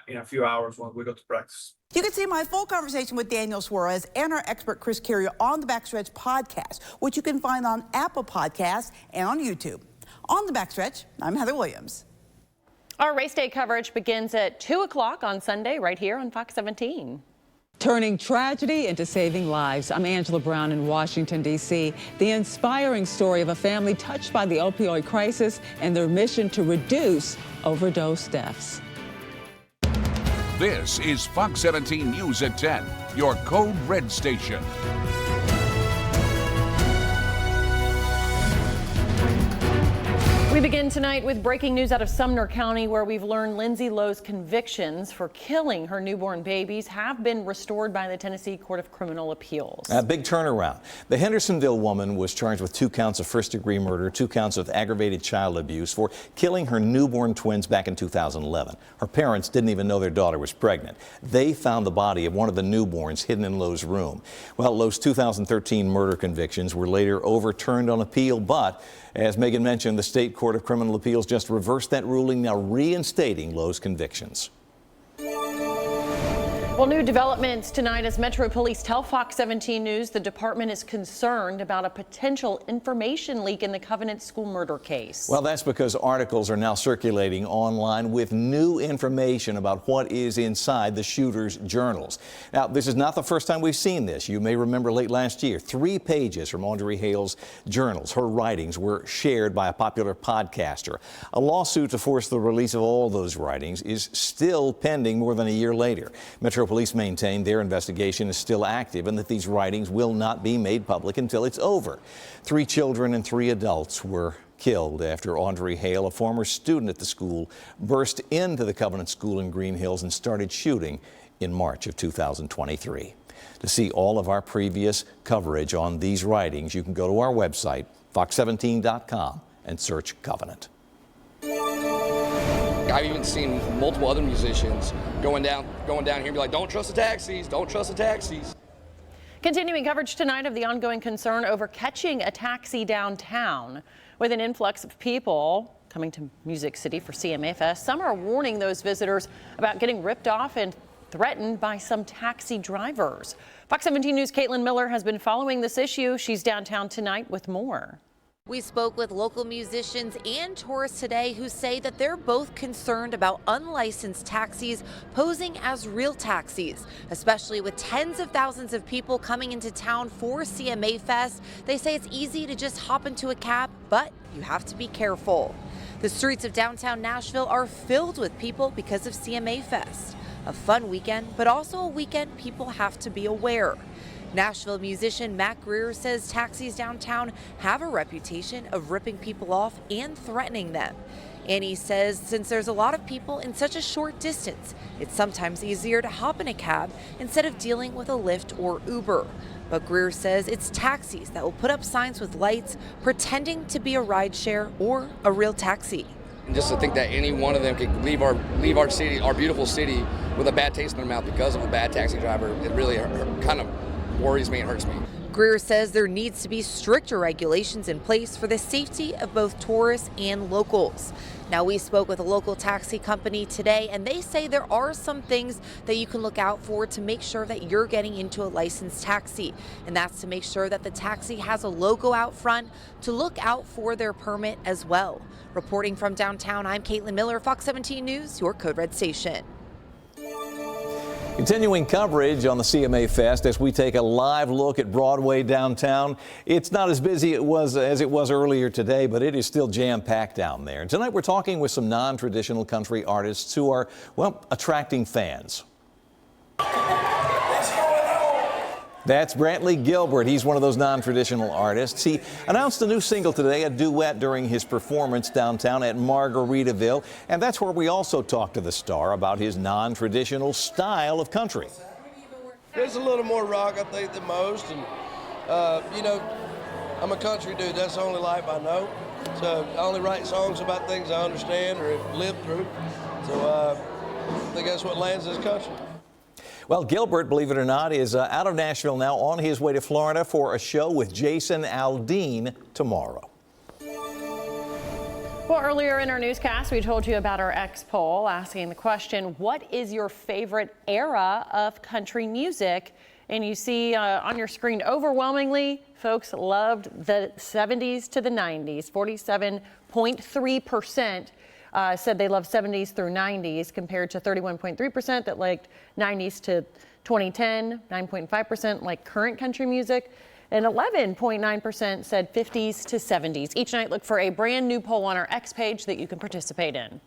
in a few hours when we go to practice. You can see my full conversation with Daniel Suarez and our expert Chris Carrier on the Backstretch podcast, which you can find on Apple Podcasts and on YouTube. On the Backstretch, I'm Heather Williams. Our race day coverage begins at 2 o'clock on Sunday right here on Fox 17. Turning tragedy into saving lives. I'm Angela Brown in Washington, D.C. The inspiring story of a family touched by the opioid crisis and their mission to reduce overdose deaths. This is Fox 17 News at 10, your Code Red station. We begin tonight with breaking news out of Sumner County, where we've learned Lindsay Lowe's convictions for killing her newborn babies have been restored by the Tennessee Court of Criminal Appeals. A big turnaround. The Hendersonville woman was charged with 2 counts of first-degree murder, 2 counts of aggravated child abuse for killing her newborn twins back in 2011. Her parents didn't even know their daughter was pregnant. They found the body of one of the newborns hidden in Lowe's room. Well, Lowe's 2013 murder convictions were later overturned on appeal, but as Megan mentioned, the State Court of Criminal Appeals just reversed that ruling, now reinstating Lowe's convictions. Well, new developments tonight as Metro Police tell Fox 17 News the department is concerned about a potential information leak in the Covenant school murder case. Well, that's because articles are now circulating online with new information about what is inside the shooter's journals. Now, this is not the first time we've seen this. You may remember late last year, 3 pages from Audrey Hale's journals. Her writings were shared by a popular podcaster. A lawsuit to force the release of all those writings is still pending more than a year later. Metro Police maintain their investigation is still active and that these writings will not be made public until it's over. 3 children and 3 adults were killed after Audrey Hale, a former student at the school, burst into the Covenant School in Green Hills and started shooting in March of 2023. To see all of our previous coverage on these writings, you can go to our website, fox17.com, and search Covenant. I've even seen multiple other musicians going down here and be like, don't trust the taxis, don't trust the taxis. Continuing coverage tonight of the ongoing concern over catching a taxi downtown. With an influx of people coming to Music City for CMA Fest, some are warning those visitors about getting ripped off and threatened by some taxi drivers. Fox 17 News' Caitlin Miller has been following this issue. She's downtown tonight with more. We spoke with local musicians and tourists today who say that they're both concerned about unlicensed taxis posing as real taxis, especially with tens of thousands of people coming into town for CMA Fest. They say it's easy to just hop into a cab, but you have to be careful. The streets of downtown Nashville are filled with people because of CMA Fest. A fun weekend, but also a weekend people have to be aware. Nashville musician Matt Greer says taxis downtown have a reputation of ripping people off and threatening them. And he says since there's a lot of people in such a short distance, it's sometimes easier to hop in a cab instead of dealing with a Lyft or Uber. But Greer says it's taxis that will put up signs with lights pretending to be a rideshare or a real taxi. And just to think that any one of them could leave our city, our beautiful city, with a bad taste in their mouth because of a bad taxi driver, it really kind of worries me and hurts me. Greer says there needs to be stricter regulations in place for the safety of both tourists and locals. Now, we spoke with a local taxi company today, and they say there are some things that you can look out for to make sure that you're getting into a licensed taxi. And that's to make sure that the taxi has a logo out front, to look out for their permit as well. Reporting from downtown, I'm Caitlin Miller, Fox 17 News, your Code Red station. Continuing coverage on the CMA Fest as we take a live look at Broadway downtown. It's not as busy as it was earlier today, but it is still jam-packed down there. And tonight we're talking with some non-traditional country artists who are, well, attracting fans. That's Brantley Gilbert. He's one of those non-traditional artists. He announced a new single today, a duet during his performance downtown at Margaritaville. And that's where we also talked to the star about his non-traditional style of country. It's a little more rock, I think, than most. And, you know, I'm a country dude. That's the only life I know. So I only write songs about things I understand or have lived through. So I think that's what lands this country. Well, Gilbert, believe it or not, is out of Nashville now, on his way to Florida for a show with Jason Aldean tomorrow. Well, earlier in our newscast, we told you about our X poll asking the question, what is your favorite era of country music? And you see on your screen, overwhelmingly, folks loved the 70s to the 90s. 47.3% said they loved 70s through 90s, compared to 31.3% that liked 90s to 2010, 9.5% like current country music, and 11.9% said 50s to 70s. Each night, look for a brand new poll on our X page that you can participate in.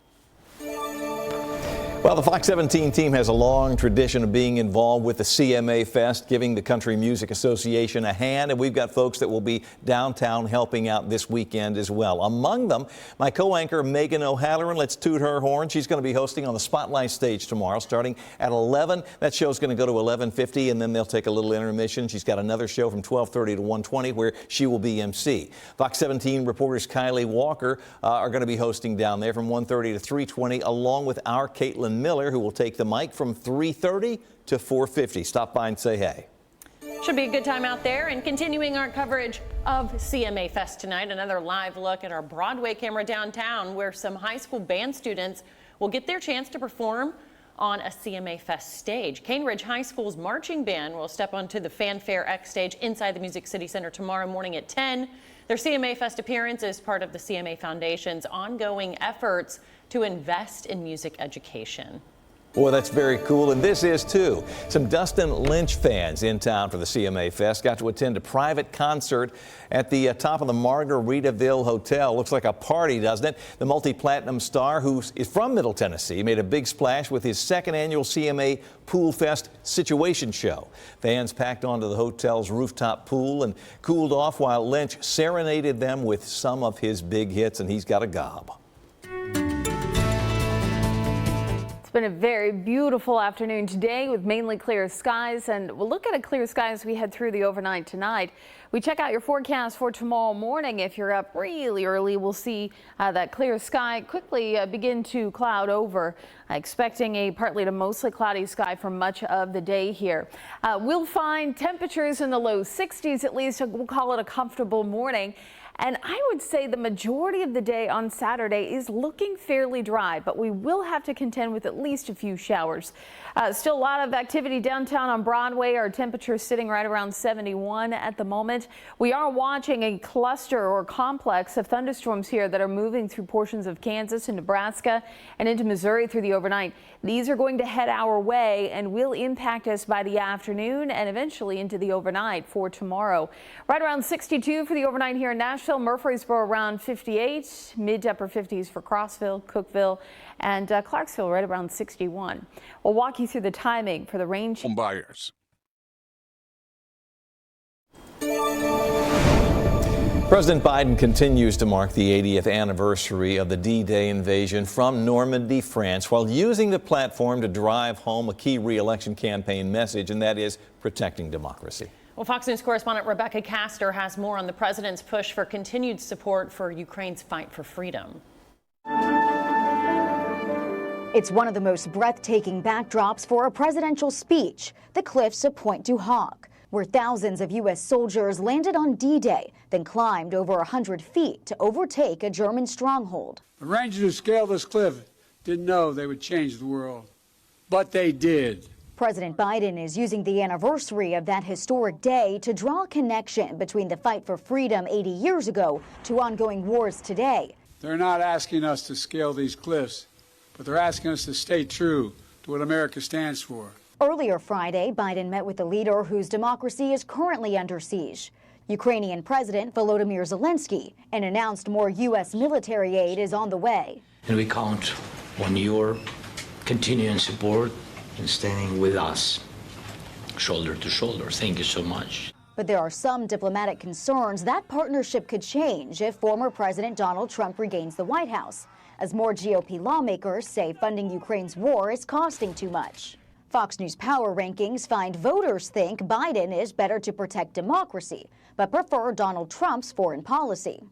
Well, the Fox 17 team has a long tradition of being involved with the CMA Fest, giving the Country Music Association a hand, and we've got folks that will be downtown helping out this weekend as well. Among them, my co-anchor Megan O'Halloran. Let's toot her horn. She's going to be hosting on the Spotlight stage tomorrow, starting at 11. That show's going to go to 11:50, and then they'll take a little intermission. She's got another show from 12:30 to 1:20 where she will be MC. Fox 17 reporters Kylie Walker are going to be hosting down there from 1:30 to 3:20, along with our Caitlin Miller, who will take the mic from 3:30 to 4:50. Stop by and say hey. Should be a good time out there. And continuing our coverage of CMA Fest tonight, another live look at our Broadway camera downtown, where some high school band students will get their chance to perform on a CMA Fest stage. Cane Ridge High School's marching band will step onto the Fanfare X stage inside the Music City Center tomorrow morning at 10. Their CMA Fest appearance is part of the CMA Foundation's ongoing efforts to invest in music education. Boy, that's very cool, and this is too. Some Dustin Lynch fans in town for the CMA Fest got to attend a private concert at the top of the Margaritaville Hotel. Looks like a party, doesn't it? The multi-platinum star, who is from Middle Tennessee, made a big splash with his second annual CMA Pool Fest Situation Show. Fans packed onto the hotel's rooftop pool and cooled off while Lynch serenaded them with some of his big hits, and he's got a gob. It's been a very beautiful afternoon today with mainly clear skies, and we'll look at a clear sky as we head through the overnight tonight. We check out your forecast for tomorrow morning. If you're up really early, we'll see that clear sky quickly begin to cloud over, expecting a partly to mostly cloudy sky for much of the day here. We'll find temperatures in the low 60s at least. We'll call it a comfortable morning. And I would say the majority of the day on Saturday is looking fairly dry, but we will have to contend with at least a few showers. Still a lot of activity downtown on Broadway. Our temperature is sitting right around 71 at the moment. We are watching a cluster or complex of thunderstorms here that are moving through portions of Kansas and Nebraska and into Missouri through the overnight. These are going to head our way and will impact us by the afternoon and eventually into the overnight for tomorrow. Right around 62 for the overnight here in Nashville. Murfreesboro around 58, mid to upper 50s for Crossville, Cookeville, and Clarksville right around 61. We'll walk you through the timing for the rain. Buyers. President Biden continues to mark the 80th anniversary of the D-Day invasion from Normandy, France, while using the platform to drive home a key re-election campaign message, and that is protecting democracy. Well, Fox News correspondent Rebecca Castor has more on the president's push for continued support for Ukraine's fight for freedom. It's one of the most breathtaking backdrops for a presidential speech, the cliffs of Pointe du Hoc, where thousands of U.S. soldiers landed on D-Day, then climbed over 100 feet to overtake a German stronghold. The Rangers who scaled this cliff didn't know they would change the world, but they did. President Biden is using the anniversary of that historic day to draw a connection between the fight for freedom 80 years ago to ongoing wars today. They're not asking us to scale these cliffs, but they're asking us to stay true to what America stands for. Earlier Friday, Biden met with the leader whose democracy is currently under siege, Ukrainian President Volodymyr Zelensky, and announced more U.S. military aid is on the way. And we count on your continuing support and standing with us, shoulder to shoulder. Thank you so much. But there are some diplomatic concerns that partnership could change if former President Donald Trump regains the White House, as more GOP lawmakers say funding Ukraine's war is costing too much. Fox News Power Rankings find voters think Biden is better to protect democracy, but prefer Donald Trump's foreign policy.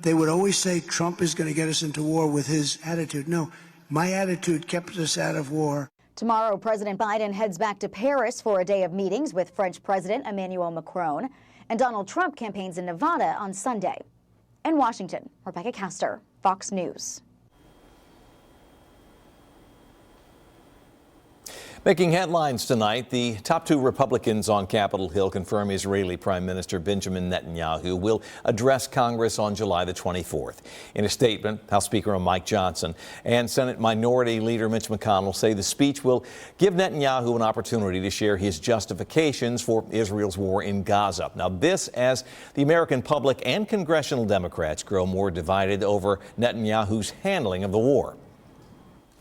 They would always say Trump is going to get us into war with his attitude. No, My attitude kept us out of war. Tomorrow, President Biden heads back to Paris for a day of meetings with French President Emmanuel Macron, and Donald Trump campaigns in Nevada on Sunday. In Washington, Rebecca Castor, Fox News. Making headlines tonight, the top two Republicans on Capitol Hill confirm Israeli Prime Minister Benjamin Netanyahu will address Congress on July the 24th. In a statement, House Speaker Mike Johnson and Senate Minority Leader Mitch McConnell say the speech will give Netanyahu an opportunity to share his justifications for Israel's war in Gaza. Now, this as the American public and congressional Democrats grow more divided over Netanyahu's handling of the war.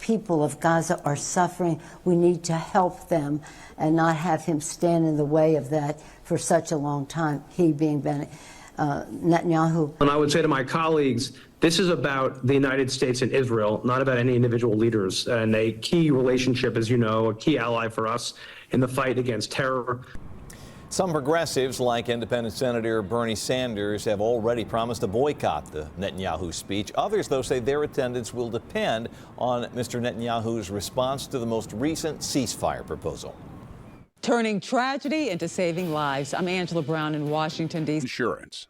People of Gaza are suffering. We need to help them and not have him stand in the way of that for such a long time, he being Netanyahu. And I would say to my colleagues, this is about the United States and Israel, not about any individual leaders, and a key relationship, as you know, a key ally for us in the fight against terror. Some progressives, like independent Senator Bernie Sanders, have already promised to boycott the Netanyahu speech. Others, though, say their attendance will depend on Mr. Netanyahu's response to the most recent ceasefire proposal. Turning tragedy into saving lives. I'm Angela Brown in Washington, D.C. Insurance.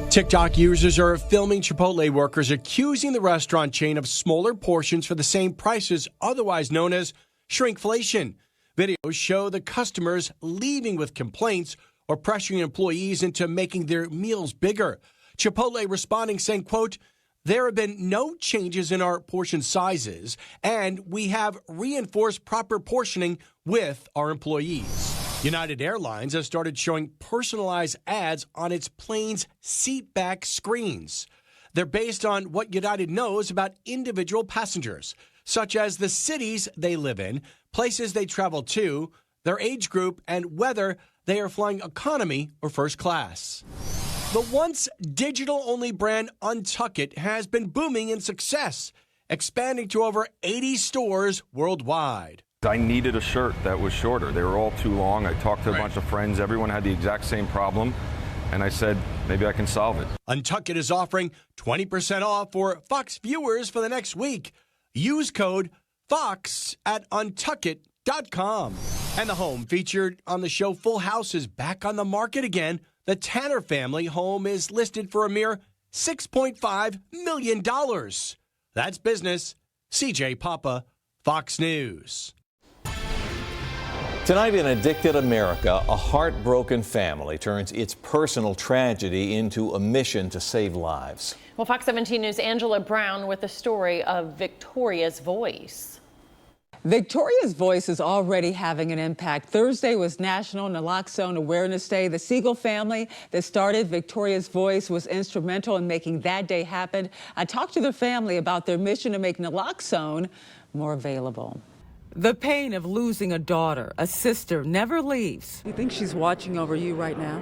TikTok users are filming Chipotle workers accusing the restaurant chain of smaller portions for the same prices, otherwise known as shrinkflation. Videos show the customers leaving with complaints or pressuring employees into making their meals bigger. Chipotle responding saying, quote, "There have been no changes in our portion sizes, and we have reinforced proper portioning with our employees." United Airlines has started showing personalized ads on its plane's seat back screens. They're based on what United knows about individual passengers, such as the cities they live in, places they travel to, their age group, and whether they are flying economy or first class. The once digital-only brand Untuckit has been booming in success, expanding to over 80 stores worldwide. I needed a shirt that was shorter. They were all too long. I talked to a bunch of friends. Everyone had the exact same problem. And I said, maybe I can solve it. Untuckit is offering 20% off for Fox viewers for the next week. Use code FOX at untuckit.com. And the home featured on the show Full House is back on the market again. The Tanner family home is listed for a mere $6.5 million. That's business. CJ Papa, Fox News. Tonight in Addicted America, a heartbroken family turns its personal tragedy into a mission to save lives. Well, Fox 17 News' Angela Brown with the story of Victoria's Voice. Victoria's Voice is already having an impact. Thursday was National Naloxone Awareness Day. The Siegel family that started Victoria's Voice was instrumental in making that day happen. I talked to their family about their mission to make naloxone more available. The pain of losing a daughter, a sister, never leaves. You think she's watching over you right now?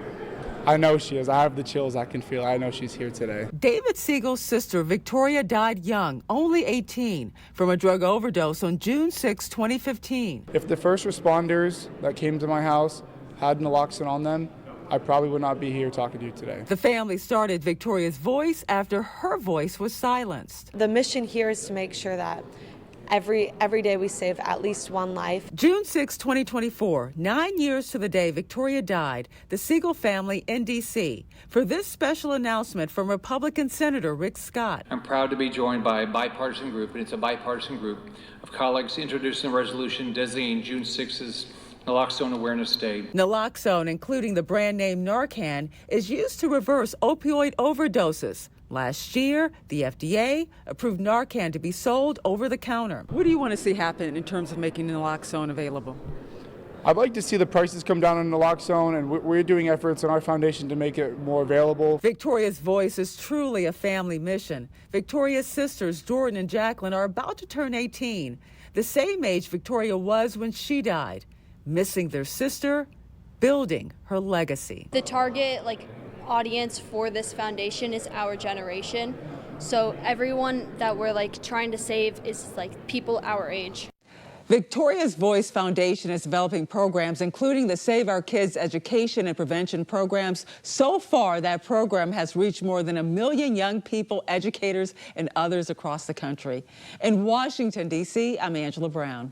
I know she is. I have the chills I can feel. I know she's here today. David Siegel's sister, Victoria, died young, only 18, from a drug overdose on June 6, 2015. If the first responders that came to my house had naloxone on them, I probably would not be here talking to you today. The family started Victoria's Voice after her voice was silenced. The mission here is to make sure that every day we save at least one life. June 6, 2024, 9 years to the day Victoria died, the Siegel family in D.C. for this special announcement from Republican Senator Rick Scott. I'm proud to be joined by a bipartisan group, and it's a bipartisan group of colleagues introducing a resolution designating June 6th Naloxone Awareness Day. Naloxone, including the brand name Narcan, is used to reverse opioid overdoses. Last year, the FDA approved Narcan to be sold over the counter. What do you want to see happen in terms of making naloxone available? I'd like to see the prices come down on naloxone, and we're doing efforts in our foundation to make it more available. Victoria's Voice is truly a family mission. Victoria's sisters, Jordan and Jacqueline, are about to turn 18, the same age Victoria was when she died, missing their sister, building her legacy. The target, audience for this foundation is our generation. So everyone that we're trying to save is people our age. Victoria's Voice Foundation is developing programs, including the Save Our Kids education and prevention programs. So far, that program has reached more than 1 million young people, educators, and others across the country. In Washington, D.C., I'm Angela Brown.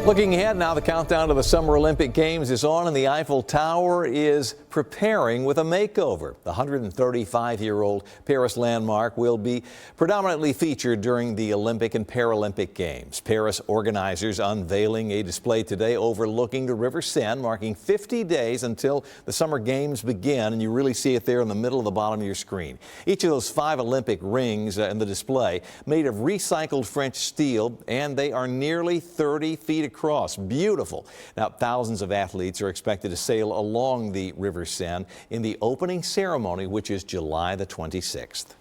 Looking ahead now, the countdown to the Summer Olympic Games is on, and the Eiffel Tower is preparing with a makeover. The 135-year-old Paris landmark will be predominantly featured during the Olympic and Paralympic Games. Paris organizers unveiling a display today overlooking the River Seine, marking 50 days until the Summer Games begin, and you really see it there in the middle of the bottom of your screen. Each of those 5 Olympic rings in the display made of recycled French steel, and they are nearly 30 feet across. Beautiful. Now, thousands of athletes are expected to sail along the River Seine in the opening ceremony, which is July the 26th.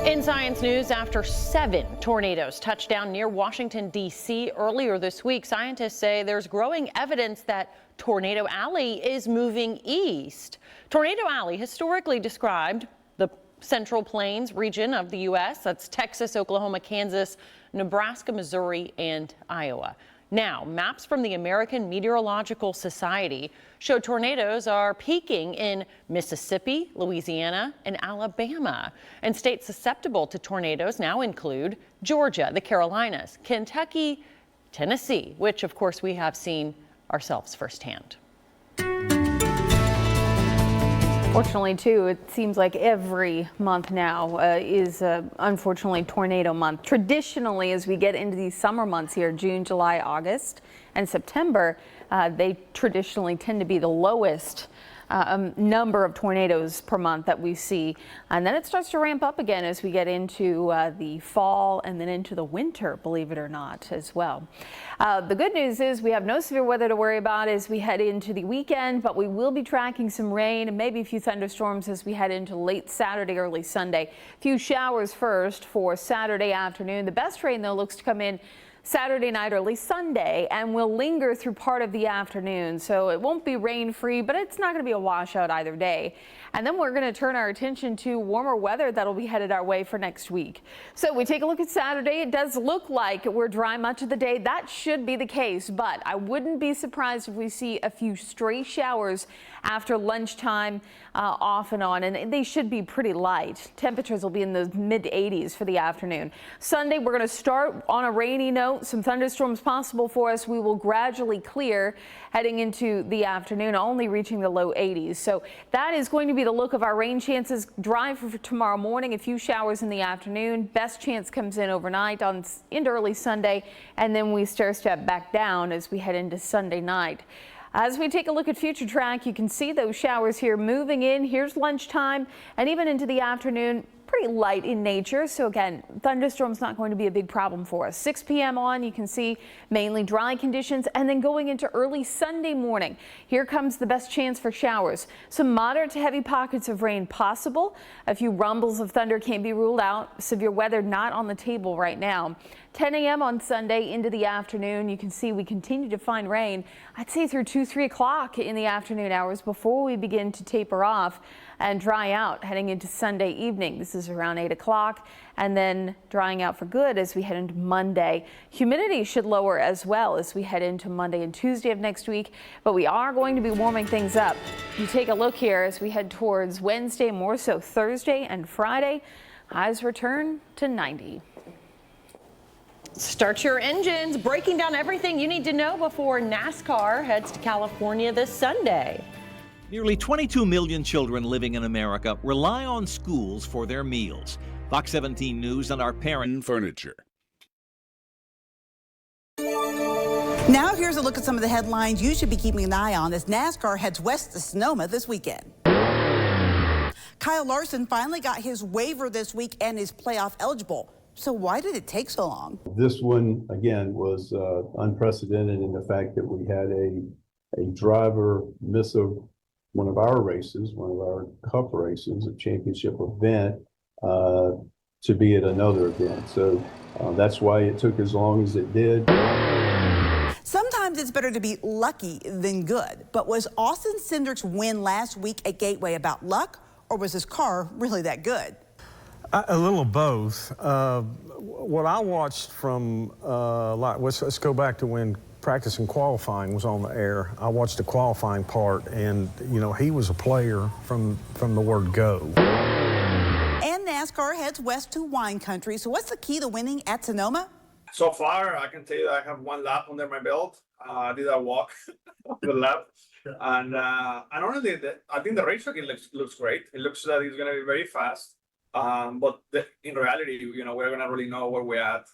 In science news, after 7 tornadoes touched down near Washington, D.C. earlier this week, scientists say there's growing evidence that Tornado Alley is moving east. Tornado Alley, historically described the Central Plains region of the U.S. That's Texas, Oklahoma, Kansas, Nebraska, Missouri, and Iowa. Now, maps from the American Meteorological Society show tornadoes are peaking in Mississippi, Louisiana, and Alabama. And states susceptible to tornadoes now include Georgia, the Carolinas, Kentucky, Tennessee, which of course we have seen ourselves firsthand. Fortunately, too, it seems like every month now is unfortunately tornado month. Traditionally, as we get into these summer months here, June, July, August, and September, they traditionally tend to be the lowest number of tornadoes per month that we see. And then it starts to ramp up again as we get into the fall and then into the winter, believe it or not, as well. The good news is we have no severe weather to worry about as we head into the weekend, but we will be tracking some rain and maybe a few thunderstorms as we head into late Saturday, early Sunday. A few showers first for Saturday afternoon. The best rain, though, looks to come in Saturday night, early Sunday, and will linger through part of the afternoon. So it won't be rain free, but it's not going to be a washout either day. And then we're going to turn our attention to warmer weather that'll be headed our way for next week. So we take a look at Saturday. It does look like we're dry much of the day. That should be the case, but I wouldn't be surprised if we see a few stray showers after lunchtime off and on, and they should be pretty light. Temperatures will be in the mid 80s for the afternoon. Sunday, we're going to start on a rainy note. Some thunderstorms possible for us. We will gradually clear heading into the afternoon, only reaching the low 80s. So that is going to be the look of our rain chances. Dry for tomorrow morning, a few showers in the afternoon. Best chance comes in overnight into early Sunday, and then we step back down as we head into Sunday night. As we take a look at future track, you can see those showers here moving in. Here's lunchtime and even into the afternoon. Pretty light in nature, so again, thunderstorms not going to be a big problem for us. 6 p.m. on, you can see mainly dry conditions, and then going into early Sunday morning, here comes the best chance for showers. Some moderate to heavy pockets of rain possible. A few rumbles of thunder can't be ruled out. Severe weather not on the table right now. 10 a.m. on Sunday into the afternoon, you can see we continue to find rain, I'd say through 2-3 o'clock in the afternoon hours before we begin to taper off and dry out heading into Sunday evening. This is around 8 o'clock, and then drying out for good as we head into Monday. Humidity should lower as well as we head into Monday and Tuesday of next week, but we are going to be warming things up. You take a look here as we head towards Wednesday, more so Thursday and Friday. Highs return to 90. Start your engines, breaking down everything you need to know before NASCAR heads to California this Sunday. Nearly 22 million children living in America rely on schools for their meals. Fox 17 News and our parent furniture. Now here's a look at some of the headlines you should be keeping an eye on as NASCAR heads west to Sonoma this weekend. Kyle Larson finally got his waiver this week and is playoff eligible. So why did it take so long? This one, again, was unprecedented in the fact that we had a driver miss one of our races, one of our cup races, a championship event, to be at another event. So that's why it took as long as it did. Sometimes it's better to be lucky than good. But was Austin Cindric's win last week at Gateway about luck, or was his car really that good? A little of both. what I watched from, let's go back to when practice and qualifying was on the air. I watched the qualifying part, and, he was a player from the word go. And NASCAR heads west to wine country. So what's the key to winning at Sonoma? So far, I can tell you that I have one lap under my belt. I did a walk on the lap. And honestly, I think the racetrack looks great. It looks like it's going to be very fast. But in reality, we're going to really know where we're at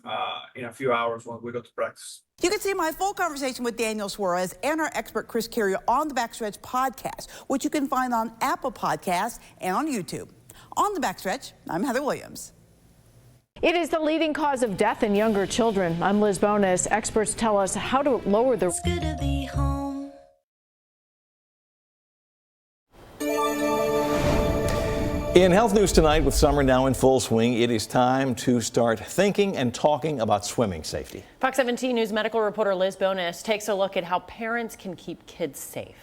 in a few hours when we go to practice. You can see my full conversation with Daniel Suarez and our expert Chris Carrier on the Backstretch podcast, which you can find on Apple Podcasts and on YouTube. On the Backstretch, I'm Heather Williams. It is the leading cause of death in younger children. I'm Liz Bonus. Experts tell us how to lower the... It's good to be home. In health news tonight, with summer now in full swing, it is time to start thinking and talking about swimming safety. Fox 17 News medical reporter Liz Bonus takes a look at how parents can keep kids safe.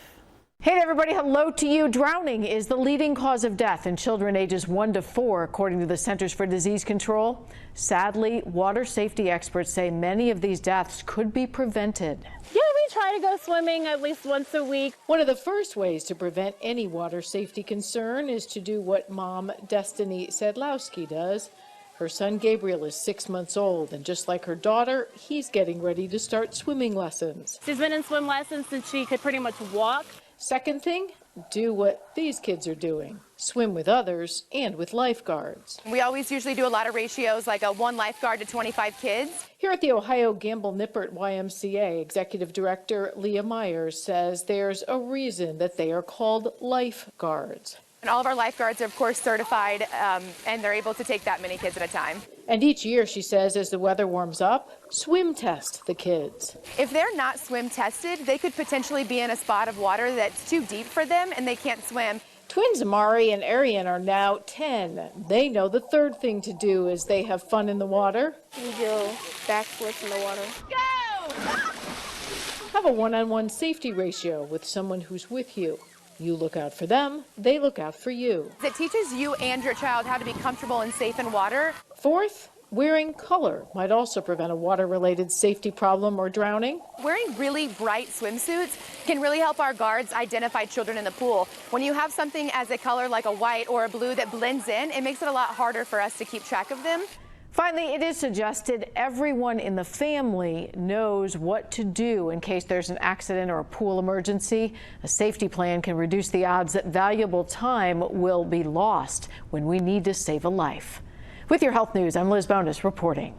Hey everybody, hello to you. Drowning is the leading cause of death in children ages 1 to 4, according to the Centers for Disease Control. Sadly, water safety experts say many of these deaths could be prevented. Yeah, we try to go swimming at least once a week. One of the first ways to prevent any water safety concern is to do what mom Destiny Sedlowski does. Her son Gabriel is 6 months old, and just like her daughter, he's getting ready to start swimming lessons. She's been in swim lessons since she could pretty much walk. Second thing, do what these kids are doing. Swim with others and with lifeguards. We always usually do a lot of ratios, like a 1 lifeguard to 25 kids. Here at the Ohio Gamble Nippert YMCA, Executive Director Leah Myers says there's a reason that they are called lifeguards. And all of our lifeguards are, of course, certified, and they're able to take that many kids at a time. And each year, she says, as the weather warms up, swim test the kids. If they're not swim tested, they could potentially be in a spot of water that's too deep for them and they can't swim. Twins Amari and Arian are now 10. They know the third thing to do as they have fun in the water. You go backflips in the water. Go! Have a one-on-one safety ratio with someone who's with you. You look out for them, they look out for you. It teaches you and your child how to be comfortable and safe in water. Fourth, wearing color might also prevent a water-related safety problem or drowning. Wearing really bright swimsuits can really help our guards identify children in the pool. When you have something as a color like a white or a blue that blends in, it makes it a lot harder for us to keep track of them. Finally, it is suggested everyone in the family knows what to do in case there's an accident or a pool emergency. A safety plan can reduce the odds that valuable time will be lost when we need to save a life. With your health news, I'm Liz Bonus reporting.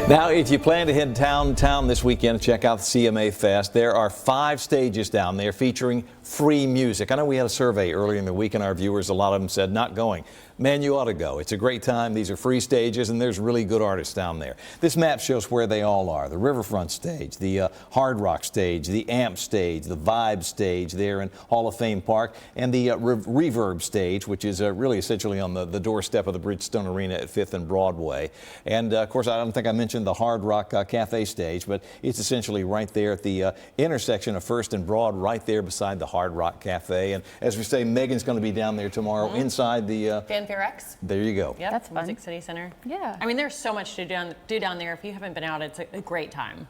Now, if you plan to head downtown this weekend to check out the CMA Fest, there are 5 stages down there featuring free music. I know we had a survey earlier in the week, and our viewers, a lot of them said not going. Man, you ought to go. It's a great time. These are free stages, and there's really good artists down there. This map shows where they all are. The Riverfront stage, the Hard Rock stage, the Amp stage, the Vibe stage there in Hall of Fame Park, and the Reverb stage, which is really essentially on the doorstep of the Bridgestone Arena at 5th and Broadway. And, of course, I don't think I mentioned the Hard Rock Cafe stage, but it's essentially right there at the intersection of 1st and Broad, right there beside the Hard Rock Cafe. And as we say, Megan's going to be down there tomorrow inside the... Fanfare X. There you go. Yep, that's Music City Center. Yeah. I mean, there's so much to do down there. If you haven't been out, it's a great time.